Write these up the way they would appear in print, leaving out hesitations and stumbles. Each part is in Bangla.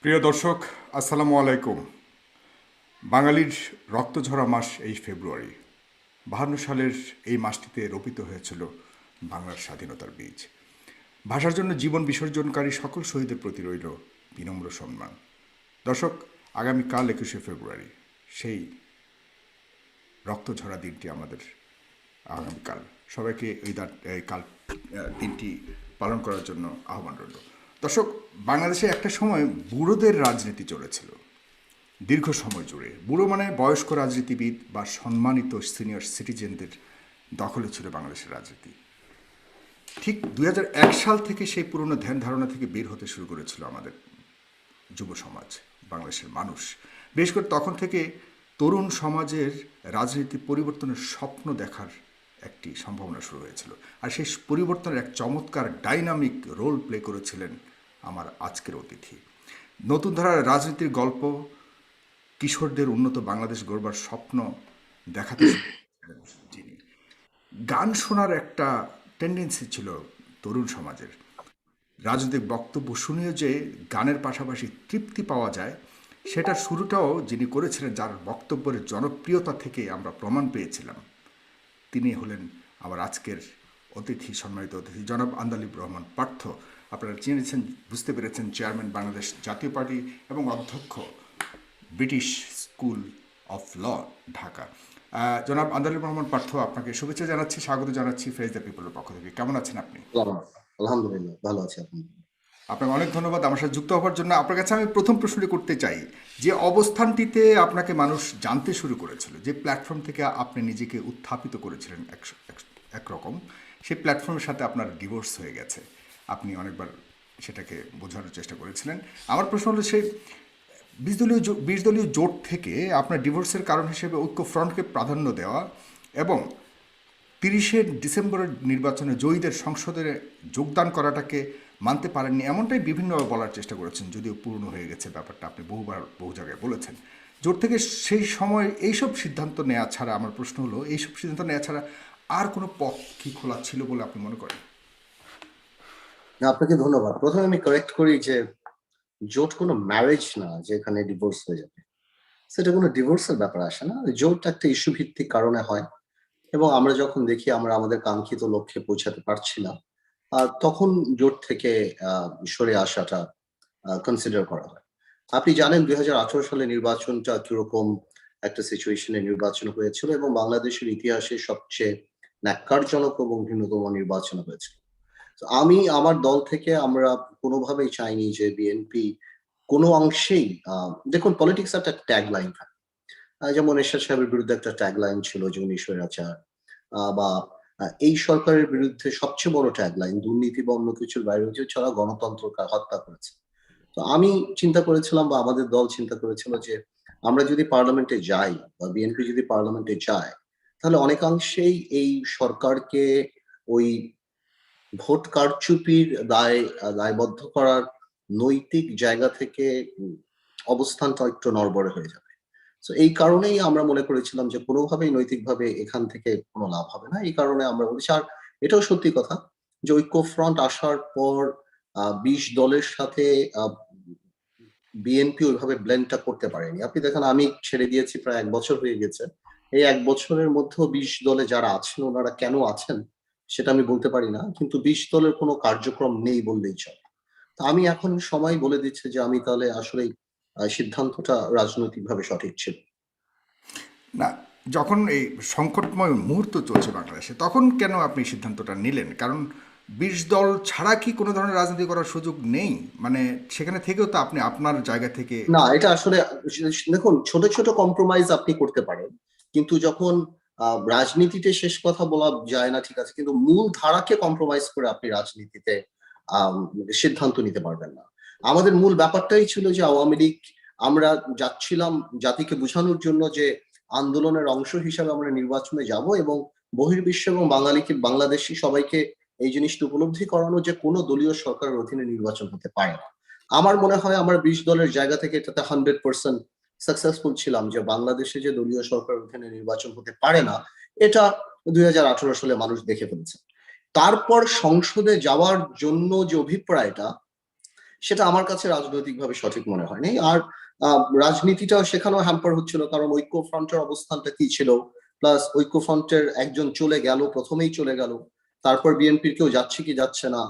প্রিয় দর্শক, আসসালামু আলাইকুম। বাঙালির রক্তঝরা মাস এই ফেব্রুয়ারি। 52 সালের এই মাসটিতে রোপিত হয়েছিল বাংলার স্বাধীনতার বীজ। ভাষার জন্য জীবন বিসর্জনকারী সকল শহীদের প্রতি রইল বিনম্র সম্মান। দর্শক, আগামীকাল 21শে ফেব্রুয়ারি, সেই রক্তঝরা দিনটি আমাদের আগামীকাল। সবাইকে এই কাল দিনটি পালন করার জন্য আহ্বান রইল। দর্শক, বাংলাদেশে একটা সময় বুড়োদের রাজনীতি চলেছিল দীর্ঘ সময় জুড়ে। বুড়ো মানে বয়স্ক রাজনীতিবিদ বা সম্মানিত সিনিয়র সিটিজেনদের দখলে ছিল বাংলাদেশের রাজনীতি। ঠিক 2001 সাল থেকে সেই পুরনো ধ্যান ধারণা থেকে বের হতে শুরু করেছিল আমাদের যুব সমাজ, বাংলাদেশের মানুষ। বিশেষ করে তখন থেকে তরুণ সমাজের রাজনীতি পরিবর্তনের স্বপ্ন দেখার একটি সম্ভাবনা শুরু হয়েছিল। আর সেই পরিবর্তনের এক চমৎকার ডাইনামিক রোল প্লে করেছিলেন আমার আজকের অতিথি। নতুন ধারার রাজনীতির গল্প, কিশোরদের উন্নত বাংলাদেশ গড়বার স্বপ্ন দেখাতে শুরু করেছিলেন যিনি। গান শোনার একটা টেন্ডেন্সি ছিল তরুণ সমাজের। রাজনৈতিক বক্তব্য শুনেও যে গানের পাশাপাশি তৃপ্তি পাওয়া যায়, সেটার শুরুটাও যিনি করেছিলেন, যার বক্তব্যের জনপ্রিয়তা থেকে আমরা প্রমাণ পেয়েছিলাম, তিনি হলেন আমার আজকের অতিথি, সম্মানিত অতিথি জনাব আন্দালিব রহমান পার্থ। আপনারা চিনেছেন, বুঝতে পেরেছেন, চেয়ারম্যান বাংলাদেশ জাতীয় পার্টি এবং অধ্যক্ষ British school of law, Dhaka. জনাব আন্দালিব রহমান পার্থ, আপনাকে শুভেচ্ছা জানাচ্ছি, স্বাগত জানাচ্ছি ফেজ দ্য পিপলের পক্ষ থেকে। কেমন আছেন আপনি? আলহামদুলিল্লাহ ভালো আছি। আপনি? আপনাকে অনেক ধন্যবাদ আমার সাথে যুক্ত হওয়ার জন্য। আপনার কাছে আমি প্রথম প্রশ্নটি করতে চাই, যে অবস্থানটিতে আপনাকে মানুষ জানতে শুরু করেছিল, যে প্ল্যাটফর্ম থেকে আপনি নিজেকে উত্থাপিত করেছিলেন একরকম, সেই প্ল্যাটফর্মের সাথে আপনার ডিভোর্স হয়ে গেছে। আপনি অনেকবার সেটাকে বোঝানোর চেষ্টা করেছিলেন। আমার প্রশ্ন হলো, সেই 20 দলীয় জোট থেকে আপনার ডিভোর্সের কারণ হিসেবে ঐক্য ফ্রন্টকে প্রাধান্য দেওয়া এবং 30শে ডিসেম্বরের নির্বাচনে জয়ীদের সংসদে যোগদান করাটাকে মানতে পারেননি, এমনটাই বিভিন্নভাবে বলার চেষ্টা করেছেন, যদিও পুরনো হয়ে গেছে ব্যাপারটা, আপনি বহুবার বহু জায়গায় বলেছেন। জোট থেকে সেই সময় এইসব সিদ্ধান্ত নেওয়া ছাড়া, আমার প্রশ্ন হলো, এইসব সিদ্ধান্ত নেওয়া ছাড়া আর কোনো পথ কি খোলা ছিল বলে আপনি মনে করেন? না, আপনাকে ধন্যবাদ। প্রথমে আমি কারেক্ট করি যে জোট কোনো ম্যারেজ না যেখানে ডিভোর্স হয়ে যাবে। সেটা কোনো ডিভোর্সের ব্যাপার আসে না। জোট একটা ইস্যু ভিত্তিক কারণে হয়, এবং আমরা যখন দেখি আমরা আমাদের কাঙ্ক্ষিত লক্ষ্যে পৌঁছাতে পারছি না, তখন জোট থেকে সরে আসাটা কনসিডার করা হয়। আপনি জানেন 2018 সালে নির্বাচনটা কিরকম একটা সিচুয়েশনে নির্বাচন হয়েছিল, এবং বাংলাদেশের ইতিহাসে সবচেয়ে ন্যাক্কারজনক এবং ভিন্নতম নির্বাচন হয়েছিল। আমি আমার দল থেকে আমরা কোনোভাবেই চাইনি যে বিএনপি কোনো অংশেই, দেখুন, পলিটিক্স একটা ট্যাগলাইন থাকে। যেমন এরশাদ সাহেবের বিরুদ্ধে একটা ট্যাগলাইন ছিল যে উনি স্বৈরাচার, বা এই সরকারের বিরুদ্ধে সবচেয়ে বড় ট্যাগলাইন দুর্নীতি বা অন্য কিছুর বাইরে হচ্ছে ছাড়া গণতন্ত্রকে হত্যা করেছে। তো আমি চিন্তা করেছিলাম, বা আমাদের দল চিন্তা করেছিল, যে আমরা যদি পার্লামেন্টে যাই বা বিএনপি যদি পার্লামেন্টে যায়, তাহলে অনেকাংশেই এই সরকারকে ওই ভোট কারচুপির দায়বদ্ধ করার নৈতিক জায়গা থেকে অবস্থানটা একটু নড়বড়ে হয়ে যাবে। সো এই কারণেই আমরা মনে করেছিলাম যে কোনোভাবেই নৈতিকভাবে এখান থেকে কোনো লাভ হবে না। এই কারণে আমরা বলেছি। আর এটাও সত্যি কথা যে ঐক্যফ্রন্ট আসার পর ২০ দলের সাথে আ বিএনপি ওইভাবে ব্লেন্ডটা করতে পারেনি। আপনি দেখেন, আমি ছেড়ে দিয়েছি প্রায় ১ বছর হয়ে গেছে। এই ১ বছরের মধ্যেও ২০ দলে যারা আছেন উনারা কেন আছেন সেটা আমি বলতে পারি না। কিন্তু ২০ দলের কোনো কার্যক্রম নেই বললেই চলে। তো আমি এখন সময় বলে দিচ্ছে যে আমি তাহলে আসলেই সিদ্ধান্তটা রাজনৈতিকভাবে সঠিক ছিল। না, যখন এই সংকটময় মুহূর্ত চলছে বাংলাদেশে, তখন কেন আপনি সিদ্ধান্তটা নিলেন? কারণ 20 দল ছাড়া কি কোনো ধরনের রাজনীতি করার সুযোগ নেই? মানে সেখানে থেকেও তো আপনি আপনার জায়গা থেকে। না, এটা আসলে দেখুন, ছোট, ছোট কম্প্রোমাইজ আপনি করতে পারেন। কিন্তু যখন আ রাজনীতিতে শেষ কথা বলা যায় না, ঠিক আছে। কিন্তু মূল ধারাকে কম্প্রোমাইজ করে আপনি রাজনীতিতে আম সিদ্ধান্ত নিতে পারবেন না। আমাদের মূল ব্যাপারটাই ছিল যে আওয়ামী লীগ, আমরা যাচ্ছিলাম জাতিকে বুঝানোর জন্য যে আন্দোলনের অংশ হিসাবে আমরা নির্বাচনে যাব, এবং বহির্বিশ্ব এবং বাংলাদেশী সবাইকে এই জিনিসটা উপলব্ধি করানো যে কোন দলীয় সরকারের অধীনে নির্বাচন হতে পারে না। আমার মনে হয় আমরা ২০ দলের জায়গা থেকে এটাতে 100% সাকসেসফুল ছিলাম, যে বাংলাদেশে যে দলীয় সরকারের অধীনে নির্বাচন হতে পারে না, এটা ২০১৮ সালে মানুষ দেখে ফেলেছে। তারপর সংসদে যাওয়ার জন্য যে অভিপ্রায়টা, সেটা আমার কাছে রাজনৈতিকভাবে সঠিক মনে হয়নি। আর রাজনীতিটাও সেখানেও হ্যাম্পার হচ্ছিল, কারণ ঐক্যফ্রন্টের অবস্থানটা কি ছিল, প্লাস ঐক্যফ্রন্টের একজন চলে গেল, প্রথমেই চলে গেল, তারপর বিএনপির কেউ যাচ্ছে কি যাচ্ছে না,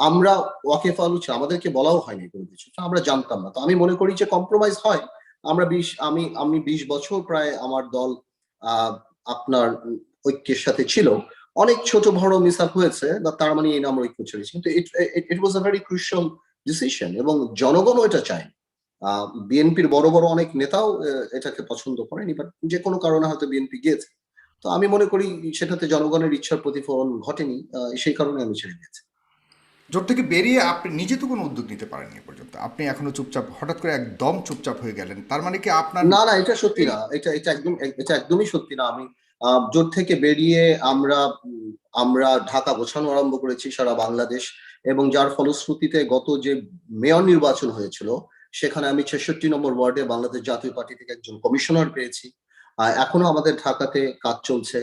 আমরা ওয়াকেফাল হচ্ছে, আমাদেরকে বলাও হয়নি কোনো কিছু, তো আমরা জানতাম না। তো আমি মনে করি যে কম্প্রোমাইজ হয়। আমরা 20 বছর প্রায় আমার দল আহ আপনার ঐক্যের সাথে ছিল। অনেক ছোট বড় মিস আপ হয়েছে, বা তার মানে এই নাম ঐক্য ছেড়েছি, কিন্তু ইট ওয়াজ আ ভেরি ক্রুশিয়াল ডিসিশন, এবং জনগণও এটা চায়। বিএনপির বড় বড় অনেক নেতাও এটাকে পছন্দ করেনি, বাট যে কোনো কারণে হয়তো বিএনপি গিয়েছে। তো আমি মনে করি সেটাতে জনগণের ইচ্ছার প্রতিফলন ঘটেনি, সেই কারণে আমি ছেড়ে দিয়েছি। জোট থেকে বেরিয়ে আপনি নিজে তো কোনো উদ্যোগ নিতে পারেননি এ পর্যন্ত, আপনি এখনো চুপচাপ, হঠাৎ করে একদম চুপচাপ হয়ে গেলেন, তার মানে কি আপনার না না, এটা সত্যি এই না, এটা একদমই সত্যি না। আমি জোট থেকে বেরিয়ে আমরা ঢাকা গোছানো আরম্ভ করেছি সারা বাংলাদেশ, এবং যার ফলশ্রুতিতে গত যে মেয়র নির্বাচন হয়েছিল সেখানে আমি 66 নম্বর ওয়ার্ডে বাংলাদেশ জাতীয় পার্টি থেকে একজন কমিশনার পেয়েছি। এখনো আমাদের ঢাকাতে কাজ চলছে,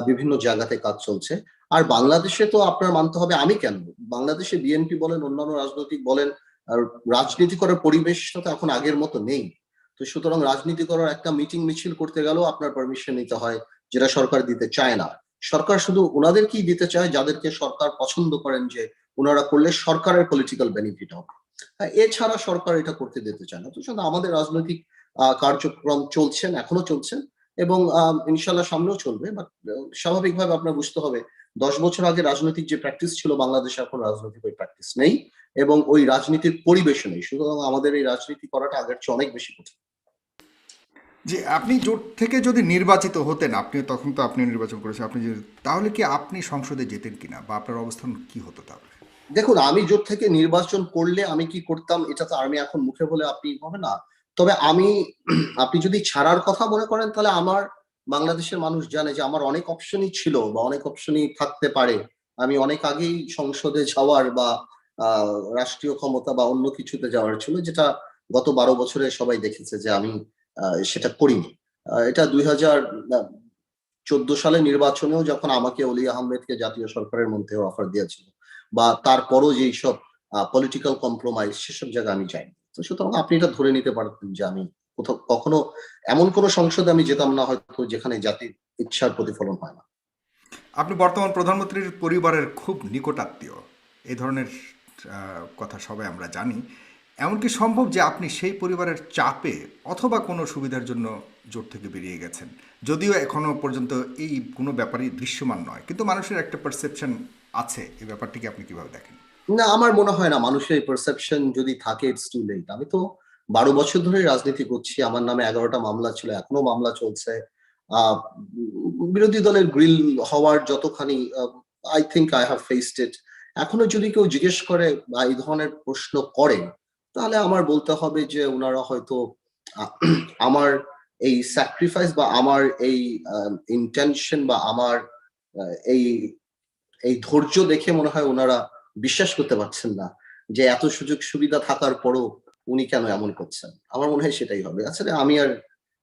বিভিন্ন জায়গাতে কাজ চলছে। আর বাংলাদেশে তো আপনার মানতে হবে, আমি কেন, বাংলাদেশে বিএনপি বলেন, অন্যান্য রাজনৈতিক বলেন, আর রাজনীতি করার পরিবেশটা তো এখন আগের মতো নেই। তো সুতরাং রাজনীতি করার একটা মিটিং মিছিল করতে গেলেও আপনার পারমিশন নিতে হয়, যেটা সরকার দিতে চায় না। সরকার শুধু ওনাদেরকেই দিতে চায় যাদেরকে সরকার পছন্দ করেন, যে ওনারা করলে সরকারের পলিটিক্যাল বেনিফিট হবে। এছাড়া সরকার এটা করতে দিতে চায় না। তো শুধু আমাদের রাজনৈতিক কার্যক্রম চলছেন, এখনো চলছেন, এবং ইনশাল্লাহ সামনেও চলবে। বাট স্বাভাবিকভাবে আপনার বুঝতে হবে, 10 বছর আগে রাজনৈতিক যে প্র্যাকটিস ছিল বাংলাদেশে, এখন রাজনৈতিক ওই প্র্যাকটিস নেই, এবং ওই রাজনীতির পরিবেশ নেই। সুতরাং আমাদের এই রাজনীতি করাটা আগের চেয়ে অনেক বেশি কঠিন। যে আপনি জোট থেকে যদি নির্বাচিত হতেন, আপনি তখন তো আপনি নির্বাচন করেছেন, আপনি যদি, তাহলে কি আপনি সংসদে যেতেন কিনা, বা আপনার অবস্থান কি হতো তাহলে? দেখুন, আমি জোট থেকে নির্বাচন করলে আমি কি করতাম, এটা তো আমি এখন মুখে বলে আপনি হবে না। তবে আমি আপনি যদি ছাড়ার কথা মনে করেন, তাহলে আমার বাংলাদেশের মানুষ জানে যে আমার অনেক অপশনই ছিল, বা অনেক অপশনই থাকতে পারে। আমি অনেক আগেই সংসদে যাওয়ার, বা আহ, রাষ্ট্রীয় ক্ষমতা বা অন্য কিছুতে যাওয়ার ছিল, যেটা গত 12 বছরে সবাই দেখেছে যে আমি সেটা করিনি। এটা 2014 সালে নির্বাচনেও যখন আমাকে অলি আহমেদকে জাতীয় সরকারের মধ্যে অফার দিয়েছিল, বা তারপরও যেই সব পলিটিক্যাল কম্প্রোমাইজ, সেসব জায়গায় আমি যাইনি। তো সুতরাং আপনি এটা ধরে নিতে পারতেন যে আমি কোথাও কখনো এমন কোন সংসদে আমি যেতাম না হয়তো যেখানে জাতির ইচ্ছার প্রতিফলন হয় না। আপনি বর্তমান প্রধানমন্ত্রীর পরিবারের খুব নিকটাত্মীয়, এই ধরনের কথা সবাই আমরা জানি। এমনকি সম্ভব যে আপনি সেই পরিবারের চাপে অথবা কোনো সুবিধার জন্য জোট থেকে বেরিয়ে গেছেন, যদিও এখনো পর্যন্ত এই কোনো ব্যাপারই দৃশ্যমান নয়, কিন্তু মানুষের একটা পারসেপশন আছে। এই ব্যাপারটিকে আপনি কিভাবে দেখেন? না, আমার মনে হয় না মানুষের পারসেপশন যদি থাকে, ইটস টু লেট। আমি তো 12 বছর ধরে রাজনীতি করছি, আমার নামে 11টা মামলা ছিল, এখনো মামলা চলছে। আহ বিরোধী দলের গ্রিল হওয়ার যতখানি, I think I have faced it. এখনো যদি কেউ জিজ্ঞেস করে বা এই ধরনের প্রশ্ন করে, তাহলে আমার বলতে হবে যে ওনারা হয়তো আহ, আমার এই স্যাক্রিফাইস, বা আমার এই ইন্টেনশন, বা আমার এই এই ধৈর্য দেখে মনে হয় ওনারা বিশ্বাস করতে পারছেন না, যে এত সুযোগ সুবিধা থাকার পরও উনি কেন এমন করছেন। আমার মনে হয় সেটাই হবে। আসলে আমি আর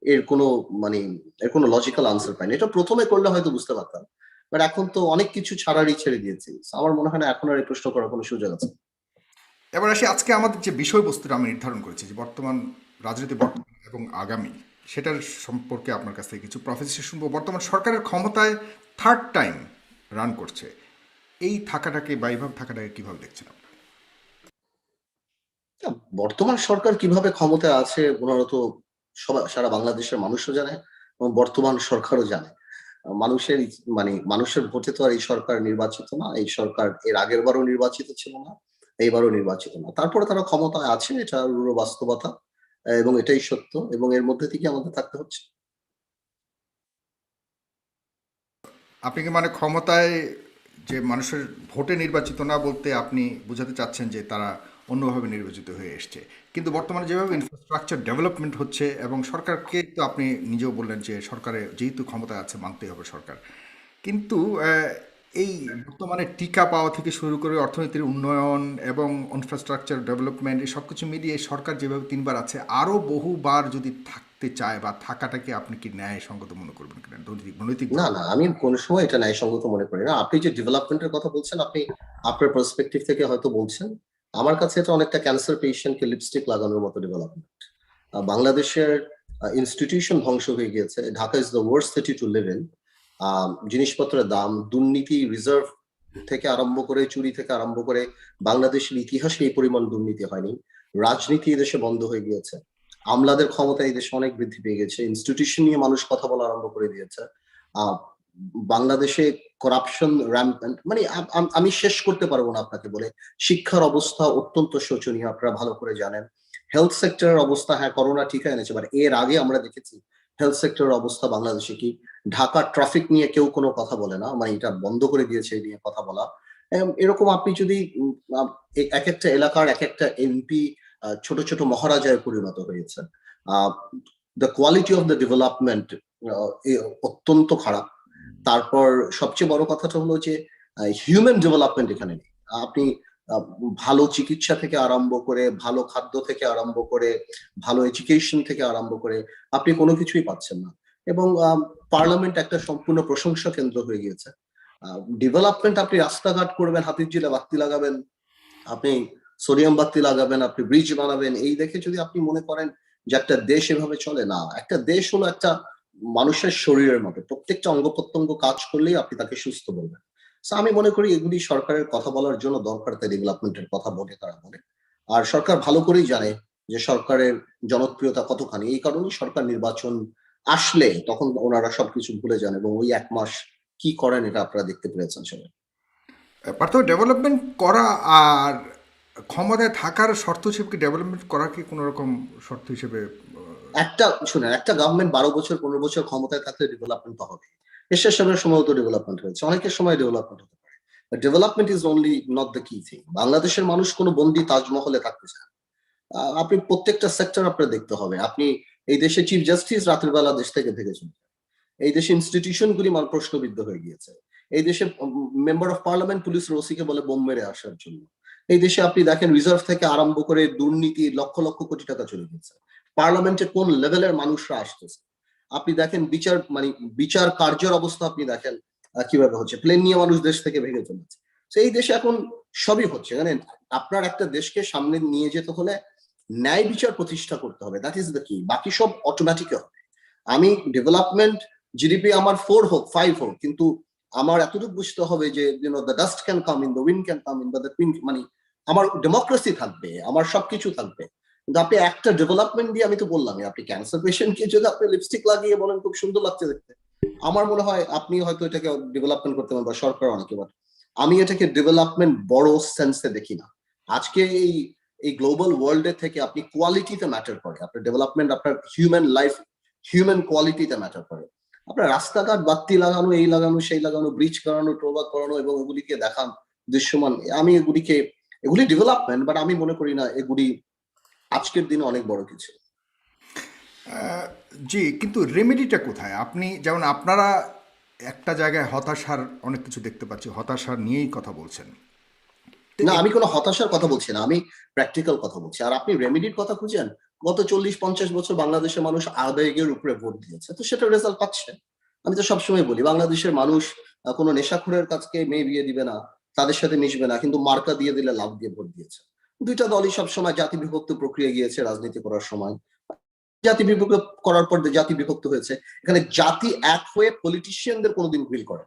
এর কোনো মানে এর কোনো লজিক্যাল আনসার পাইনি। এটা প্রথমে করলে হয়তো বুঝতে পারতাম, বাট এখন তো অনেক কিছু ছাড়ারই ছেড়ে দিয়েছি। So আমার মনে হয় না এখন আর এই প্রশ্ন করার কোনো সুযোগ আছে। এবার আসি আজকে আমাদের যে বিষয়বস্তুটা আমি নির্ধারণ করেছি, যে বর্তমান রাজনীতি, বর্তমান এবং আগামী, সেটার সম্পর্কে আপনার কাছ থেকে কিছু প্রফেসর শুনবো। বর্তমান সরকারের ক্ষমতায় থার্ড টাইম রান করছে, এই থাকাটাকে বা এইভাবে থাকাটাকে কীভাবে দেখছেন আপনি? বর্তমান সরকার কিভাবে ক্ষমতায় আছে ওনারা তো সবাই, সারা বাংলাদেশের মানুষও জানে, এবং বর্তমান সরকারও জানে। মানুষের মানুষের ভোটে তো আর এই সরকার নির্বাচিত না, এই সরকার এর আগের বারও নির্বাচিত ছিল না, এইবারও নির্বাচিত না। তারপরে তারা ক্ষমতায় আছে, এটা রূঢ় বাস্তবতা, এবং এটাই সত্য, এবং এর মধ্যে থেকে আমাদের থাকতে হচ্ছে। আপনি কি মানে ক্ষমতায় যে মানুষের ভোটে নির্বাচিত না বলতে আপনি বোঝাতে চাচ্ছেন যে তারা অন্যভাবে নির্বাচিত হয়ে এসছে, কিন্তু বর্তমানে যেভাবে ইনফ্রাস্ট্রাকচার ডেভেলপমেন্ট হচ্ছে, এবং সরকারকে তো আপনি নিজেও বললেন যে সরকারে যেহেতু ক্ষমতায় আছে মানতেই হবে সরকার, কিন্তু এই বর্তমানে টিকা পাওয়া থেকে শুরু করে অর্থনীতির উন্নয়ন এবং ইনফ্রাস্ট্রাকচার ডেভেলপমেন্ট, এই সব কিছু মিলিয়ে সরকার যেভাবে তিনবার আছে, আরও বহুবার যদি থাকতে চায়, বা থাকাটাকে আপনি কি ন্যায়সঙ্গত মনে করবেন কিনা না নৈতিকভাবে? না, আমি কোনো সময় এটা ন্যায়সঙ্গত মনে করি না। আপনি যে ডেভেলপমেন্টের কথা বলছেন, আপনি আপনার পার্সপেক্টিভ থেকে হয়তো বলছেন। আমার কাছে এটা অনেকটা ক্যান্সার পেশেন্টকে লিপস্টিক লাগানোর মতো ডেভেলপমেন্ট। বাংলাদেশের ইনস্টিটিউশন ধ্বংস হয়ে গিয়েছে। Dhaka is the worst city to live in. জিনিসপত্রের দাম, দুর্নীতি, রিজার্ভ থেকে আরম্ভ করে, চুরি থেকে আরম্ভ করে, বাংলাদেশের ইতিহাসে এই পরিমাণ দুর্নীতি হয়নি। রাজনীতি এদেশে বন্ধ হয়ে গিয়েছে। আমলাদের ক্ষমতা এই দেশে অনেক বৃদ্ধি পেয়ে গেছে। ইনস্টিটিউশন নিয়ে মানুষ কথা বলা আরম্ভ করে দিয়েছে। আহ, বাংলাদেশে করাপশন র্যাম্পেন্ট, মানে আমি শেষ করতে পারবো না আপনাকে বলে। শিক্ষার অবস্থা অত্যন্ত শোচনীয়, আপনারা ভালো করে জানেন। হেলথ সেক্টরের অবস্থা, হ্যাঁ করোনা টিকা এনেছে, বাট এর আগে আমরা দেখেছি হেলথ সেক্টরের অবস্থা বাংলাদেশে কি। ঢাকা ট্রাফিক নিয়ে কেউ কোনো কথা বলে না, মানে এটা বন্ধ করে দিয়েছে এই নিয়ে কথা বলা। এরকম আপনি যদি এক একটা এলাকার এক একটা এমপি ছোট ছোট মহারাজায় পরিণত হয়েছে। The quality of the development অত্যন্ত খারাপ। তারপর সবচেয়ে বড় কথাটা হলো যে হিউম্যান ডেভেলপমেন্ট এখানে নেই। আপনি ভালো চিকিৎসা থেকে আরম্ভ করে, ভালো খাদ্য থেকে আরম্ভ করে, ভালো এডুকেশন থেকে আরম্ভ করে আপনি কোনো কিছুই পাচ্ছেন না। এবং পার্লামেন্ট একটা সম্পূর্ণ প্রশংসা কেন্দ্র হয়ে গিয়েছে। ডেভেলপমেন্ট, আপনি রাস্তাঘাট করবেন, হাতির ঝিলে বাতি লাগাবেন, আপনি সোডিয়াম বাতি লাগাবেন, আপনি ব্রিজ বানাবেন, এই দেখে যদি আপনি মনে করেন যে একটা দেশ এভাবে চলে না। একটা দেশ হলো একটা মানুষের শরীরের মতো, প্রত্যেকটা অঙ্গ প্রত্যঙ্গ কাজ করলেই আপনি তাকে সুস্থ বলবেন। আমি মনে করি এগুলি সরকারের কথা বলার জন্য দরকার, তাই ডেভেলপমেন্টের কথা বলে তারা বলে। আর সরকার ভালো করেই জানে যে সরকারের জনপ্রিয়তা কতখানি। এই কারণেই সরকার নির্বাচন আসলে তখন ওনারা সবকিছু ভুলে যান, এবং ওই 1 মাস কি করেন এটা আপনারা দেখতে পেরেছেন সবাই। পার্থ, ডেভেলপমেন্ট করা আর ক্ষমতায় থাকার শর্ত হিসেবে কি ডেভেলপমেন্ট করা কি কোনো রকম শর্ত হিসেবে একটা শুনেন, একটা গভর্নমেন্ট 12 বছর 15 বছর ক্ষমতায় থাকলে ডেভেলপমেন্ট তো হবে। এরশাদ সাহেবের সময় তো ডেভেলপমেন্ট হয়েছে, অনেকের সময় ডেভেলপমেন্ট হতে পারে। Development is only not the কি থিং। বাংলাদেশের মানুষ কোনো বন্দি তাজমহলে থাকতে চায় না। আপনি প্রত্যেকটা সেক্টর আপনার দেখতে হবে। আপনি এই দেশে চিফ জাস্টিস রাতের বেলা দেশ থেকে চলে যায়। এই দেশে ইনস্টিটিউশন গুলি প্রশ্নবিদ্ধ হয়ে গিয়েছে। এই দেশে মেম্বার অফ পার্লামেন্ট পুলিশ ওসিকে বলে বোম মেরে আসার জন্য। এই দেশে আপনি দেখেন রিজার্ভ থেকে আরম্ভ করে দুর্নীতি লক্ষ লক্ষ কোটি টাকা চলে গেছে। পার্লামেন্টে কোন লেভেলের মানুষরা আসতেছে আপনি দেখেন। বিচার কার্যের অবস্থা আপনি দেখেন কিভাবে হচ্ছে। প্লেন নিয়ে মানুষ দেশ থেকে ভেঙে চলেছে। এই দেশে এখন সবই হচ্ছে, জানেন। আপনার একটা দেশকে সামনে নিয়ে যেতে হলে ন্যায় বিচার প্রতিষ্ঠা করতে হবে, দ্যাট ইজ দ্য কি। বাকি সব অটোমেটিক হবে। আমি ডেভেলপমেন্ট, জিডিপি আমার 4 হোক 5 হোক, কিন্তু আমার এতটুকু বুঝতে হবে যে the dust can come in, the wind can come in, বা দ্য উইন্ড, মানে আমার ডেমোক্রেসি থাকবে, আমার সবকিছু থাকবে। কিন্তু আপনি একটা ডেভেলপমেন্ট দিয়ে, আমি তো বললাম, আপনি ক্যান্সার পেশেন্টকে যদি আপনি লিপস্টিক লাগিয়ে বলেন খুব সুন্দর লাগছে দেখতে, আমার মনে হয় আপনি হয়তো এটাকে ডেভেলপমেন্ট করতে পারেন, বা সরকার অনেকে, বাট আমি এটাকে ডেভেলপমেন্ট বড় সেন্সে দেখি না। আজকে এই গ্লোবাল ওয়ার্ল্ড এর থেকে আপনি কোয়ালিটিতে ম্যাটার করে, আপনার ডেভেলপমেন্ট আপনার হিউম্যান লাইফ, হিউম্যান কোয়ালিটিতে ম্যাটার করে। আপনার রাস্তাঘাট বাতি লাগানো, এই লাগানো, সেই লাগানো, ব্রিজ করানো, টোবা করানো এবং এগুলিকে দেখান দৃশ্যমান, আমি এগুলি ডেভেলপমেন্ট, বাট আমি মনে করি না এগুলি আজকের দিনে অনেক বড় কিছু। জি, কিন্তু রেমেডিটা কোথায়? আপনি যেমন আপনারা একটা জায়গায় হতাশার অনেক কিছু দেখতে পাচ্ছি, হতাশা নিয়েই কথা বলছেন। না, আমি কোনো হতাশার কথা বলছি না, আমি প্র্যাকটিক্যাল কথা বলছি। আর আপনি রেমেডির কথা খুঁজেন, গত 40-50 বছর বাংলাদেশের মানুষ আবেগের উপরে ভোট দিয়েছে, তো সেটা রেজাল্ট পাচ্ছে। আমি তো সবসময় বলি বাংলাদেশের মানুষ কোনো নেশাখোরের কাছকে মেয়ে বিয়ে দিবে না, তাদের সাথে মিশবে না, কিন্তু মার্কা দিয়ে দিলে লাভ দিয়ে ভোট দিয়েছে। দুইটা দলই সবসময় জাতি বিভক্ত প্রক্রিয়া গিয়েছে রাজনীতি করার সময়। জাতি বিভক্ত করার পর জাতি বিভক্ত হয়েছে। এখানে জাতি এক হয়ে পলিটিশিয়ানদের কোনোদিন ফিল করে।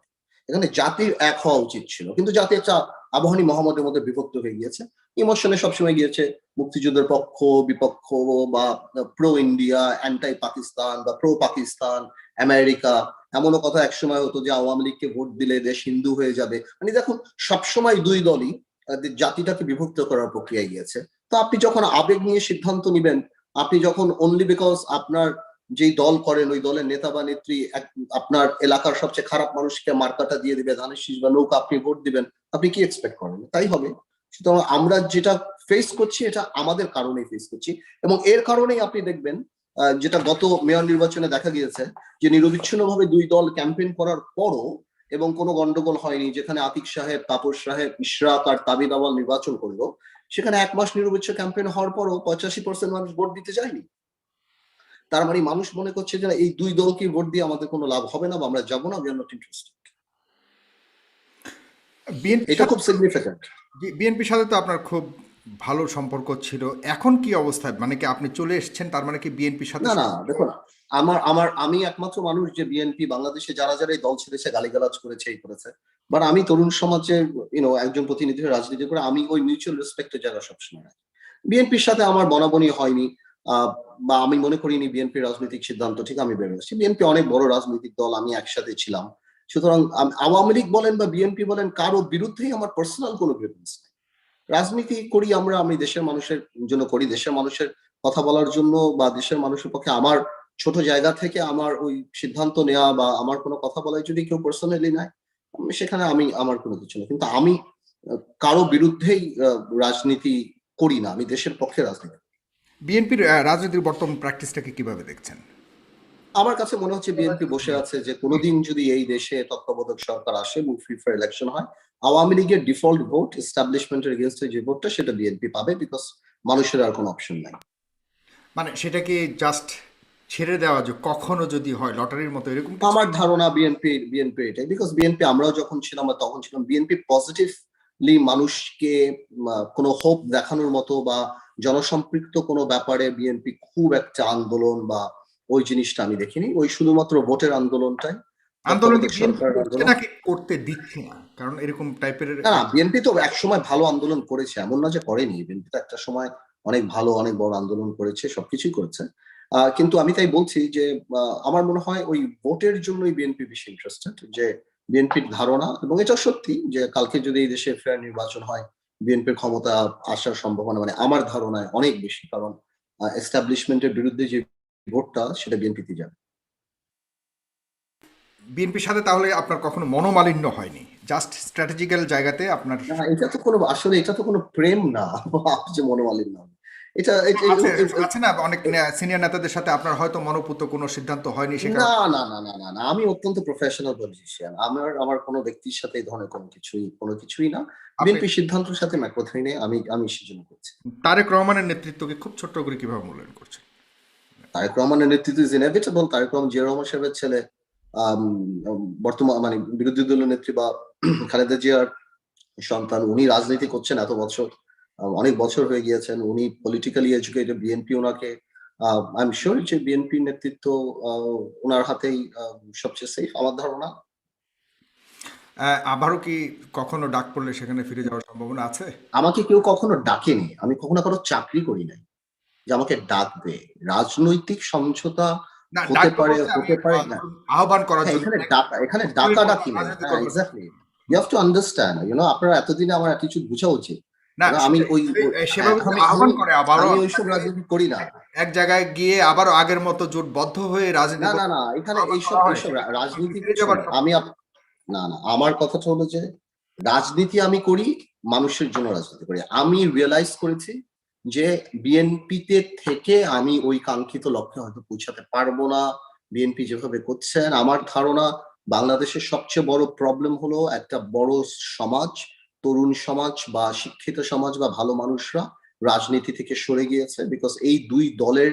এখানে জাতির এক হওয়া উচিত ছিল, কিন্তু জাতি একটা আবাহনী মহম্মদের মধ্যে বিভক্ত হয়ে গিয়েছে। ইমোশনে সবসময় গিয়েছে মুক্তিযুদ্ধের পক্ষ বিপক্ষ, বা প্রো ইন্ডিয়া, অ্যান্টাই পাকিস্তান, বা প্রো পাকিস্তান, আমেরিকা। এমনও কথা একসময় হতো যে আওয়ামী লীগকে ভোট দিলে দেশ হিন্দু হয়ে যাবে। মানে দেখুন, সবসময় দুই দলই জাতিটাকে বিভক্ত করার প্রক্রিয়ায় গিয়েছে। তো আপনি যখন আবেগ নিয়ে সিদ্ধান্ত নিবেন, আপনি যখন অনলি বিকজ আপনার যেই দল করেন ওই দলের নেতা বা নেত্রী আপনার এলাকার সবচেয়ে খারাপ মানুষকে মার্কাটা দিয়ে দিবে, ধানের শীষ বা নৌকা, আপনি ভোট দিবেন, আপনি কি এক্সপেক্ট করেন? তাই হবে। সুতরাং আমরা যেটা ফেস করছি এটা আমাদের কারণেই ফেস করছি, এবং এর কারণেই আপনি দেখবেন যেটা গত মেয়র নির্বাচনে দেখা গিয়েছে যে নিরবিচ্ছিন্নভাবে দুই দল ক্যাম্পেইন করার পরও এবং কোনো গন্ডগোল হয়নি। যেখানে আতিক সাহেব, তাপস সাহেব, ইশরাক আর তাবিদ আওয়াল নির্বাচন করলো, সেখানে 1 মাস নিরবিচ্ছিন্ন ক্যাম্পেইন হওয়ার পরও 85% মানুষ ভোট দিতে চায়নি। তার মানে মানুষ মনে করছে যে এই দুই দলকে ভোট দিয়ে আমাদের কোনো লাভ হবে না, বা আমরা যাবো না, উই আর নট ইন্টারেস্টেড। বিএনপির এটা সাথে খুব সিগনিফিক্যান্ট। বিএনপির সাথে তো আপনার খুব ভালো সম্পর্ক ছিল, এখন কি অবস্থা? মানে কি আপনি চলে এসেছেন, তার মানে কি বিএনপির সাথে না না, দেখুন, আমি একমাত্র মানুষ যে বিএনপি বাংলাদেশে যারা যারা এই দল ছেড়েছে, গালিগালাজ করেছে, এই করেছে, বাট আমি তরুণ সমাজের একজন প্রতিনিধি হয়ে রাজনীতি করে আমি ওই মিউচুয়াল রেসপেক্টের জায়গা সবসময় রাখি। বিএনপির সাথে আমার বনাবনি হয়নি, আহ, বা আমি মনে করিনি বিএনপির রাজনৈতিক সিদ্ধান্ত ঠিক আমি বেরো আসছি। বিএনপি অনেক বড় রাজনৈতিক দল, আমি একসাথে ছিলাম। সুতরাং আওয়ামী লীগ বলেন বা বিএনপি বলেন, কারো বিরুদ্ধেই আমার পার্সোনাল কোনো গ্রিভেন্স নেই। রাজনীতি করি আমরা, আমি দেশের মানুষের জন্য করি, দেশের মানুষের কথা বলার জন্য, বা দেশের মানুষের পক্ষে আমার ছোট জায়গা থেকে আমার ওই সিদ্ধান্ত নেওয়া বা আমার কোনো কথা বলায় যদি কেউ পার্সোনালি নেয়, সেখানে আমি আমার কোনো কিছু নেই। কিন্তু আমি কারো বিরুদ্ধেই রাজনীতি করি না, আমি দেশের পক্ষে রাজনীতি করি। বিএনপির রাজনীতির বর্তমান প্র্যাকটিসটাকে কিভাবে দেখছেন? আমার কাছে মনে হচ্ছে বিএনপি বসে আছে যে কোনোদিন যদি এই দেশে তত্ত্বাবধায়ক সরকার আসে এবং ফ্রি ফেয়ার ইলেকশন হয়, আওয়ামী লীগের ডিফল্ট ভোট, এস্টাবলিশমেন্টের এগেনস্টে যে ভোটটা, সেটা বিএনপি পাবে, বিকজ মানুষের আর কোনো অপশন নাই। মানে সেটা কি জাস্ট ছেড়ে দেওয়া, যে কখনো যদি হয় লটারির মতো এরকম কিছু? আমার ধারণা বিএনপি এটাই, বিকজ বিএনপি আমরাও যখন ছিলাম বা তখন ছিলাম, বিএনপি পজিটিভলি মানুষকে কোনো হোপ দেখানোর মতো বা জনসম্পৃক্ত কোনো ব্যাপারে বিএনপি খুব একটা আন্দোলন বা ওই জিনিসটা আমি দেখিনি। ওই শুধুমাত্র ভোটের আন্দোলনটাই, আন্দোলন কি তত্ত্বাবধায়ক বিএনপি সরকারের করছে আন্দোলন। নাকি করতে দিচ্ছে না? কারণ এরকম টাইপের না না, বিএনপি তো একসময় ভালো আন্দোলন করেছে, এমন না যে করেনি। বিএনপি তো একটা সময় অনেক ভালো, অনেক বড় আন্দোলন করেছে, সবকিছুই করেছে। কিন্তু আমি তাই বলছি যে আমার মনে হয় ওই ভোটের জন্যই বিএনপি বেশি ইন্টারেস্টেড। যে বিএনপির ধারণা, এবং এটা সত্যি, যে কালকে যদি এই দেশে ফেয়ার নির্বাচন হয়, বিএনপির ক্ষমতা আসার সম্ভাবনা, মানে আমার ধারণায় অনেক বেশি। কারণ এস্টাবলিশমেন্টের বিরুদ্ধে যে ভোটটা, সেটা বিএনপিতে যাবে। বিএনপির সাথে তাহলে আপনার কখনো মনোমালিন্য হয়নি, জাস্ট স্ট্র্যাটেজিক্যাল জায়গাতে আপনার? না, এটা তো কোনো প্রেম না। আপনি যে মনোমালিন্য হবে, এটা আছে, আছে না অনেক সিনিয়র নেতাদের সাথে আপনার হয়তো মনোপুত কোনো সিদ্ধান্ত হয়নি সেখানে? না না না না না না, আমি অত্যন্ত প্রফেশনাল পলিটিশিয়ান। আমার আমার কোনো ব্যক্তির সাথে এই ধরনের কোনো কিছুই না। আপনি বিএনপি সিদ্ধান্তের সাথে একথাই নেই, আমি সেজন্য করছি। তারেক রহমানের নেতৃত্বকে খুব ছোট্ট করে কিভাবে মূল্যায়ন করছেন? তারেক রহমানের নেতৃত্ব ইজ ইনএভিটেবল। তারেক রহমান জিয়া রহমান সাহেবের ছেলে। আম, বর্তমান মানে বিরোধী দলীয় নেত্রী বা খালেদা জিয়ার সন্তান। উনি রাজনীতি করছেন এত বছর, অনেক বছর হয়ে গিয়েছেন। উনি পলিটিক্যালি এডুকেটেড। বিএনপি ওনাকে, আই এম শিওর যে বিএনপি নেতৃত্ব ওনার হাতেই সবচেয়ে সেফ, আমার ধারণা। আবারও কি কখনো ডাক পড়লে সেখানে ফিরে যাওয়ার সম্ভাবনা আছে? আমাকে কেউ কখনো ডাকেনি, আমি কখনো কারো চাকরি করি নাই যে আমাকে ডাকবে। রাজনৈতিক সমঝোতা না, হতে ডাকবো পারে, বলতে আমি হতে পারে না। আহ্বান করার হ্যাঁ, জন্য এখানে সুস্থির কোনো ডাকাডাকি নেই। রাজনীতি হ্যাঁ, করবেন। Exactly. You have to understand, আপনারা এতদিনে আমার অ্যাটিটিউড বোঝা উচিত। না, আমি ওই হ্যাঁ, সেভাবে যদি আহ্বান করে আবারও আমি ওইসব আপনাকে রাজনীতি করি না। এক জায়গায় গিয়ে আবারও আগের মতো জোটবদ্ধ হয়ে রাজনীতি না না করতে না, এখানে আহ্বান এইসব করা হয়, এইসব সেক্ষেত্রে আপনার কি রাজনীতি ফিরে যাবার শোনেন, না না, আমার কথাটা হলো যে রাজনীতি আমি করি, মানুষের জন্য রাজনীতি করি। আমি রিয়েলাইজ করেছি যে বিএনপিতে থেকে আমি ওই কাঙ্ক্ষিত লক্ষ্যে হয়তো পৌঁছাতে পারবো না। বিএনপি যেভাবে করছেন, আমার ধারণা বাংলাদেশের সবচেয়ে বড় প্রবলেম হলো একটা বড় সমাজ, তরুণ সমাজ বা শিক্ষিত সমাজ বা ভালো মানুষরা রাজনীতি থেকে সরে গিয়েছে। বিকজ এই দুই দলের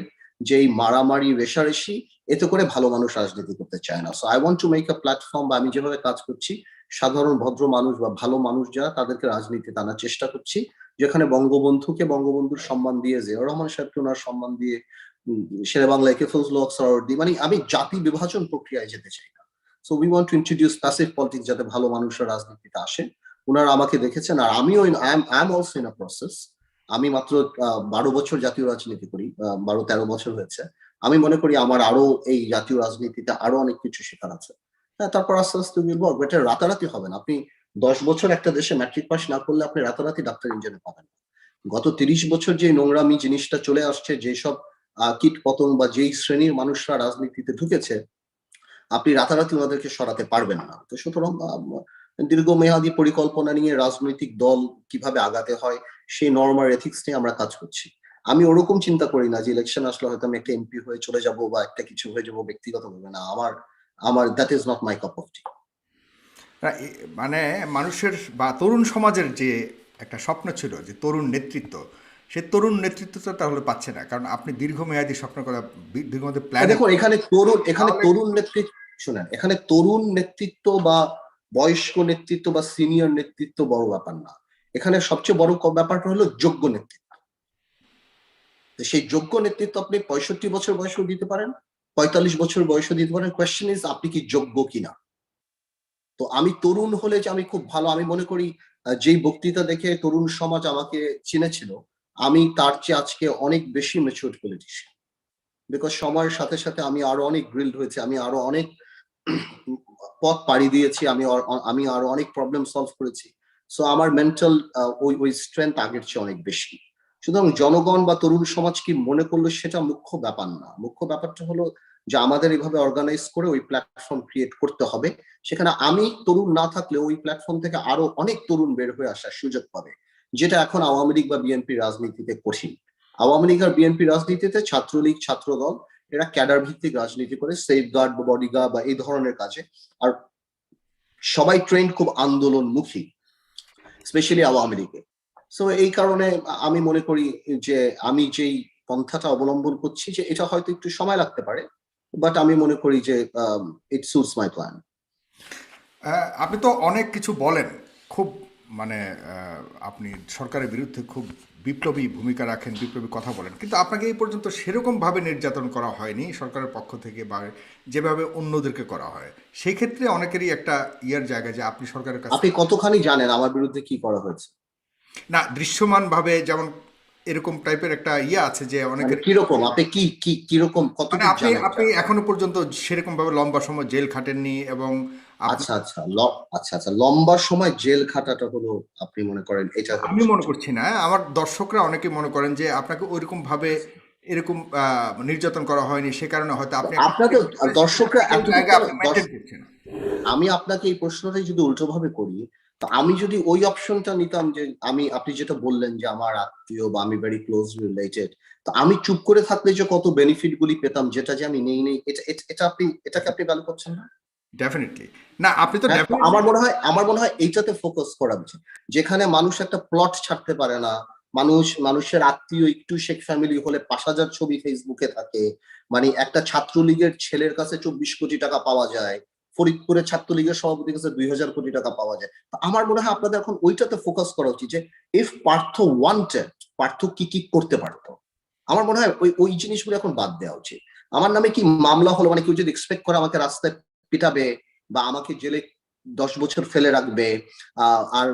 যেই মারামারি রেষারেষি, এতে করে ভালো মানুষ রাজনীতি করতে চায় না। So I want to make a platform, বা আমি যেভাবে কাজ করছি, সাধারণ ভদ্র মানুষ বা ভালো মানুষ যারা, তাদেরকে রাজনীতিতে আনার চেষ্টা করছি। যেখানে বঙ্গবন্ধুকে বঙ্গবন্ধুর সম্মান দিয়ে, জিয়াউর রহমান সাহেবকে ওনার সম্মান দিয়ে, শেরে বাংলা একে ফজলুল হক সোহরাওয়ার্দী, মানে আমি জাতি বিভাজন প্রক্রিয়ায় যেতে চাই না। So we want to introduce passive politics, যাতে ভালো মানুষরা রাজনীতিতে আসে। ওনারা আমাকে দেখেছেন, আর আমিও I am also in a process. আমি মাত্র 12 বছর জাতীয় রাজনীতি করি, 12-13 বছর হয়েছে। আমি মনে করি আমার আরো এই জাতীয় রাজনীতিতে আরো অনেক কিছু শেখার আছে। হ্যাঁ, তারপর আস্তে আস্তে উইল ওয়ার্ক। এটা রাতারাতি হবে না। আপনি 10 বছর একটা দেশে ম্যাট্রিক পাস না করলে আপনি রাতারাতি ডাক্তার ইঞ্জিনিয়ার পাবেন না। গত 30 বছর যে নোংরামি জিনিসটা চলে আসছে, যেসব কীট পতঙ্গ বা যেই শ্রেণীর মানুষরা রাজনীতিতে ঢুকেছে, আপনি রাতারাতি ওনাদেরকে সরাতে পারবেন না। তো সুতরাং দীর্ঘমেয়াদী পরিকল্পনা নিয়ে রাজনৈতিক দল কিভাবে আগাতে হয়, সেই নরম আর এথিক্স নিয়ে আমরা কাজ করছি। আমি ওরকম চিন্তা করি না যে ইলেকশন আসলে হয়তো আমি একটা এমপি হয়ে চলে যাব বা একটা কিছু হয়ে যাব ব্যক্তিগতভাবে। না, আমার আমার that is not my cup of tea. মানে মানুষের বা তরুণ সমাজের যে একটা স্বপ্ন ছিল যে তরুণ নেতৃত্ব, সে তরুণ নেতৃত্বটা তাহলে পাচ্ছে না, কারণ আপনি দীর্ঘমেয়াদী স্বপ্ন করা, দীর্ঘমেয়াদী প্ল্যানিং। দেখুন, এখানে তাহলে তরুণ নেতৃত্ব, শুনেন, এখানে তরুণ নেতৃত্ব বা বয়স্ক নেতৃত্ব বা সিনিয়র নেতৃত্ব বড় ব্যাপার না। এখানে সবচেয়ে বড় ব্যাপারটা হলো যোগ্য নেতৃত্ব। তো সেই যোগ্য নেতৃত্ব আপনি 65 বছর বয়সেও দিতে পারেন, 45 বছর বয়সেও দিতে পারেন। কোয়েশ্চেন ইজ আপনি কি যোগ্য কিনা। তো আমি তরুণ হলে যে আমি খুব ভালো, আমি মনে করি যেই বক্তৃতা দেখে তরুণ সমাজ আমাকে চিনেছিল, আমি তার চেয়ে আজকে অনেক বেশি ম্যাচিউরড পলিটিশিয়ান। বিকজ সময়ের সাথে সাথে আমি আরো অনেক গ্রিলড হয়েছি, আমি আরো অনেক পথ পাড়ি দিয়েছি, আমি আরো অনেক প্রবলেম সলভ করেছি। সো আমার মেন্টাল ওই স্ট্রেংথ আগের চেয়ে অনেক বেশি। সুতরাং জনগণ বা তরুণ সমাজ কি মনে করলো সেটা মুখ্য ব্যাপার না। মুখ্য ব্যাপারটা হলো যে আমাদের এইভাবে অর্গানাইজ করে ওই প্ল্যাটফর্ম ক্রিয়েট করতে হবে। সেখানে আমি তরুণ না থাকলে ওই প্ল্যাটফর্ম থেকে আরো অনেক তরুণ বের হয়ে আসার সুযোগ পাবে, যেটা এখন আওয়ামী লীগ বা বিএনপি রাজনীতিতে কঠিন। আওয়ামী লীগ আর বিএনপি রাজনীতিতে ছাত্রলীগ, ছাত্রদল এরা ক্যাডার ভিত্তিক রাজনীতি করে, সেফগার্ড বা বডিগার্ড বা এই ধরনের কাজে। আর সবাই ট্রেন্ড খুব আন্দোলনমুখী, স্পেশালি আওয়ামী লীগে। সো এই কারণে আমি মনে করি যে আমি যেই পন্থাটা অবলম্বন করছি যে এটা হয়তো একটু সময় লাগতে পারে, বাট আমি মনে করি যে ইট সুটস মাই প্ল্যান। আপনি তো অনেক কিছু বলেন, খুব মানে আপনি সরকারের বিরুদ্ধে খুব বিপ্লবী ভূমিকা রাখেন, বিপ্লবী কথা বলেন, কিন্তু আপনাকে এই পর্যন্ত সেরকমভাবে নির্যাতন করা হয়নি সরকারের পক্ষ থেকে, বা যেভাবে অন্যদেরকে করা হয়। সেই ক্ষেত্রে অনেকেরই একটা ইয়ার জায়গা যে আপনি সরকারের কাছে আপনি কতখানি জানেন আমার বিরুদ্ধে কি করা হয়েছে? না দৃশ্যমানভাবে যেমন এরকম টাইপের একটা ইয়ে আছে যে মানে অনেকের, কিরকম আপনি কি কিরকম মানে কতটুকু আপনি জানেন এটা? আপনি এখনো পর্যন্ত সেরকম ভাবে লম্বা সময় জেল খাটেননি, এবং আপনি, আচ্ছা আচ্ছা আচ্ছা আচ্ছা, লম্বা সময় জেল খাটাটা হলো আপনি মনে করেন এটা আমি হচ্ছে। মনে করছি না, আমার দর্শকরা অনেকে মনে করেন যে আপনাকে ওইরকম ভাবে এরকম নির্যাতন করা হয়নি, সে কারণে হয়তো আপনি একটা আপনাদের দর্শকরা ethical এতটুকু জায়গা কেন আপনি মেনটেন করছেন। আমি আপনাকে এই প্রশ্নটাই যদি উল্টোভাবে করি, তো আমি যদি ওই অপশনটা নিতাম যে আপনি যেটা বললেন যে আমার আত্মীয় বা আমি ভেরি ক্লোজ রিলেটেড, তো আমি চুপ করে থাকলে যে কত বেনিফিট গুলি পেতাম যেটা যে আমি নেই, এটাকে আপনি ভ্যালু করছেন না। ডেফিনেটলি না, আপনি তো হ্যাঁ, তো ডেফিনেটলি। আমার মনে হয় এইটাতে ফোকাস করা উচিত, যেখানে মানুষ একটা প্লট ছাড়তে পারে না, মানুষের আত্মীয় একটু শেখ ফ্যামিলি হলে 5,000 ছবি ফেসবুকে থাকে, মানে একটা ছাত্রলীগের ছেলের কাছে 24 কোটি টাকা পাওয়া যায়, ফরিদপুরের ছাত্রলীগের সভাপতির কাছে 2,000 কোটি টাকা পাওয়া যায়। তো আমার মনে হয় আপনাদের এখন ওইটাতে ফোকাস করা উচিত যে ইফ পার্থ ওয়ান্টেড, পার্থ কি কি করতে পারতো। আমার মনে হয় ওই জিনিসগুলো এখন বাদ দেওয়া উচিত। আমার নামে কি মামলা হলো মানে কেউ যদি এক্সপেক্ট করে আমাকে রাস্তায় পিটাবে বা আমাকে জেলে 10 বছর ফেলে রাখবে, আর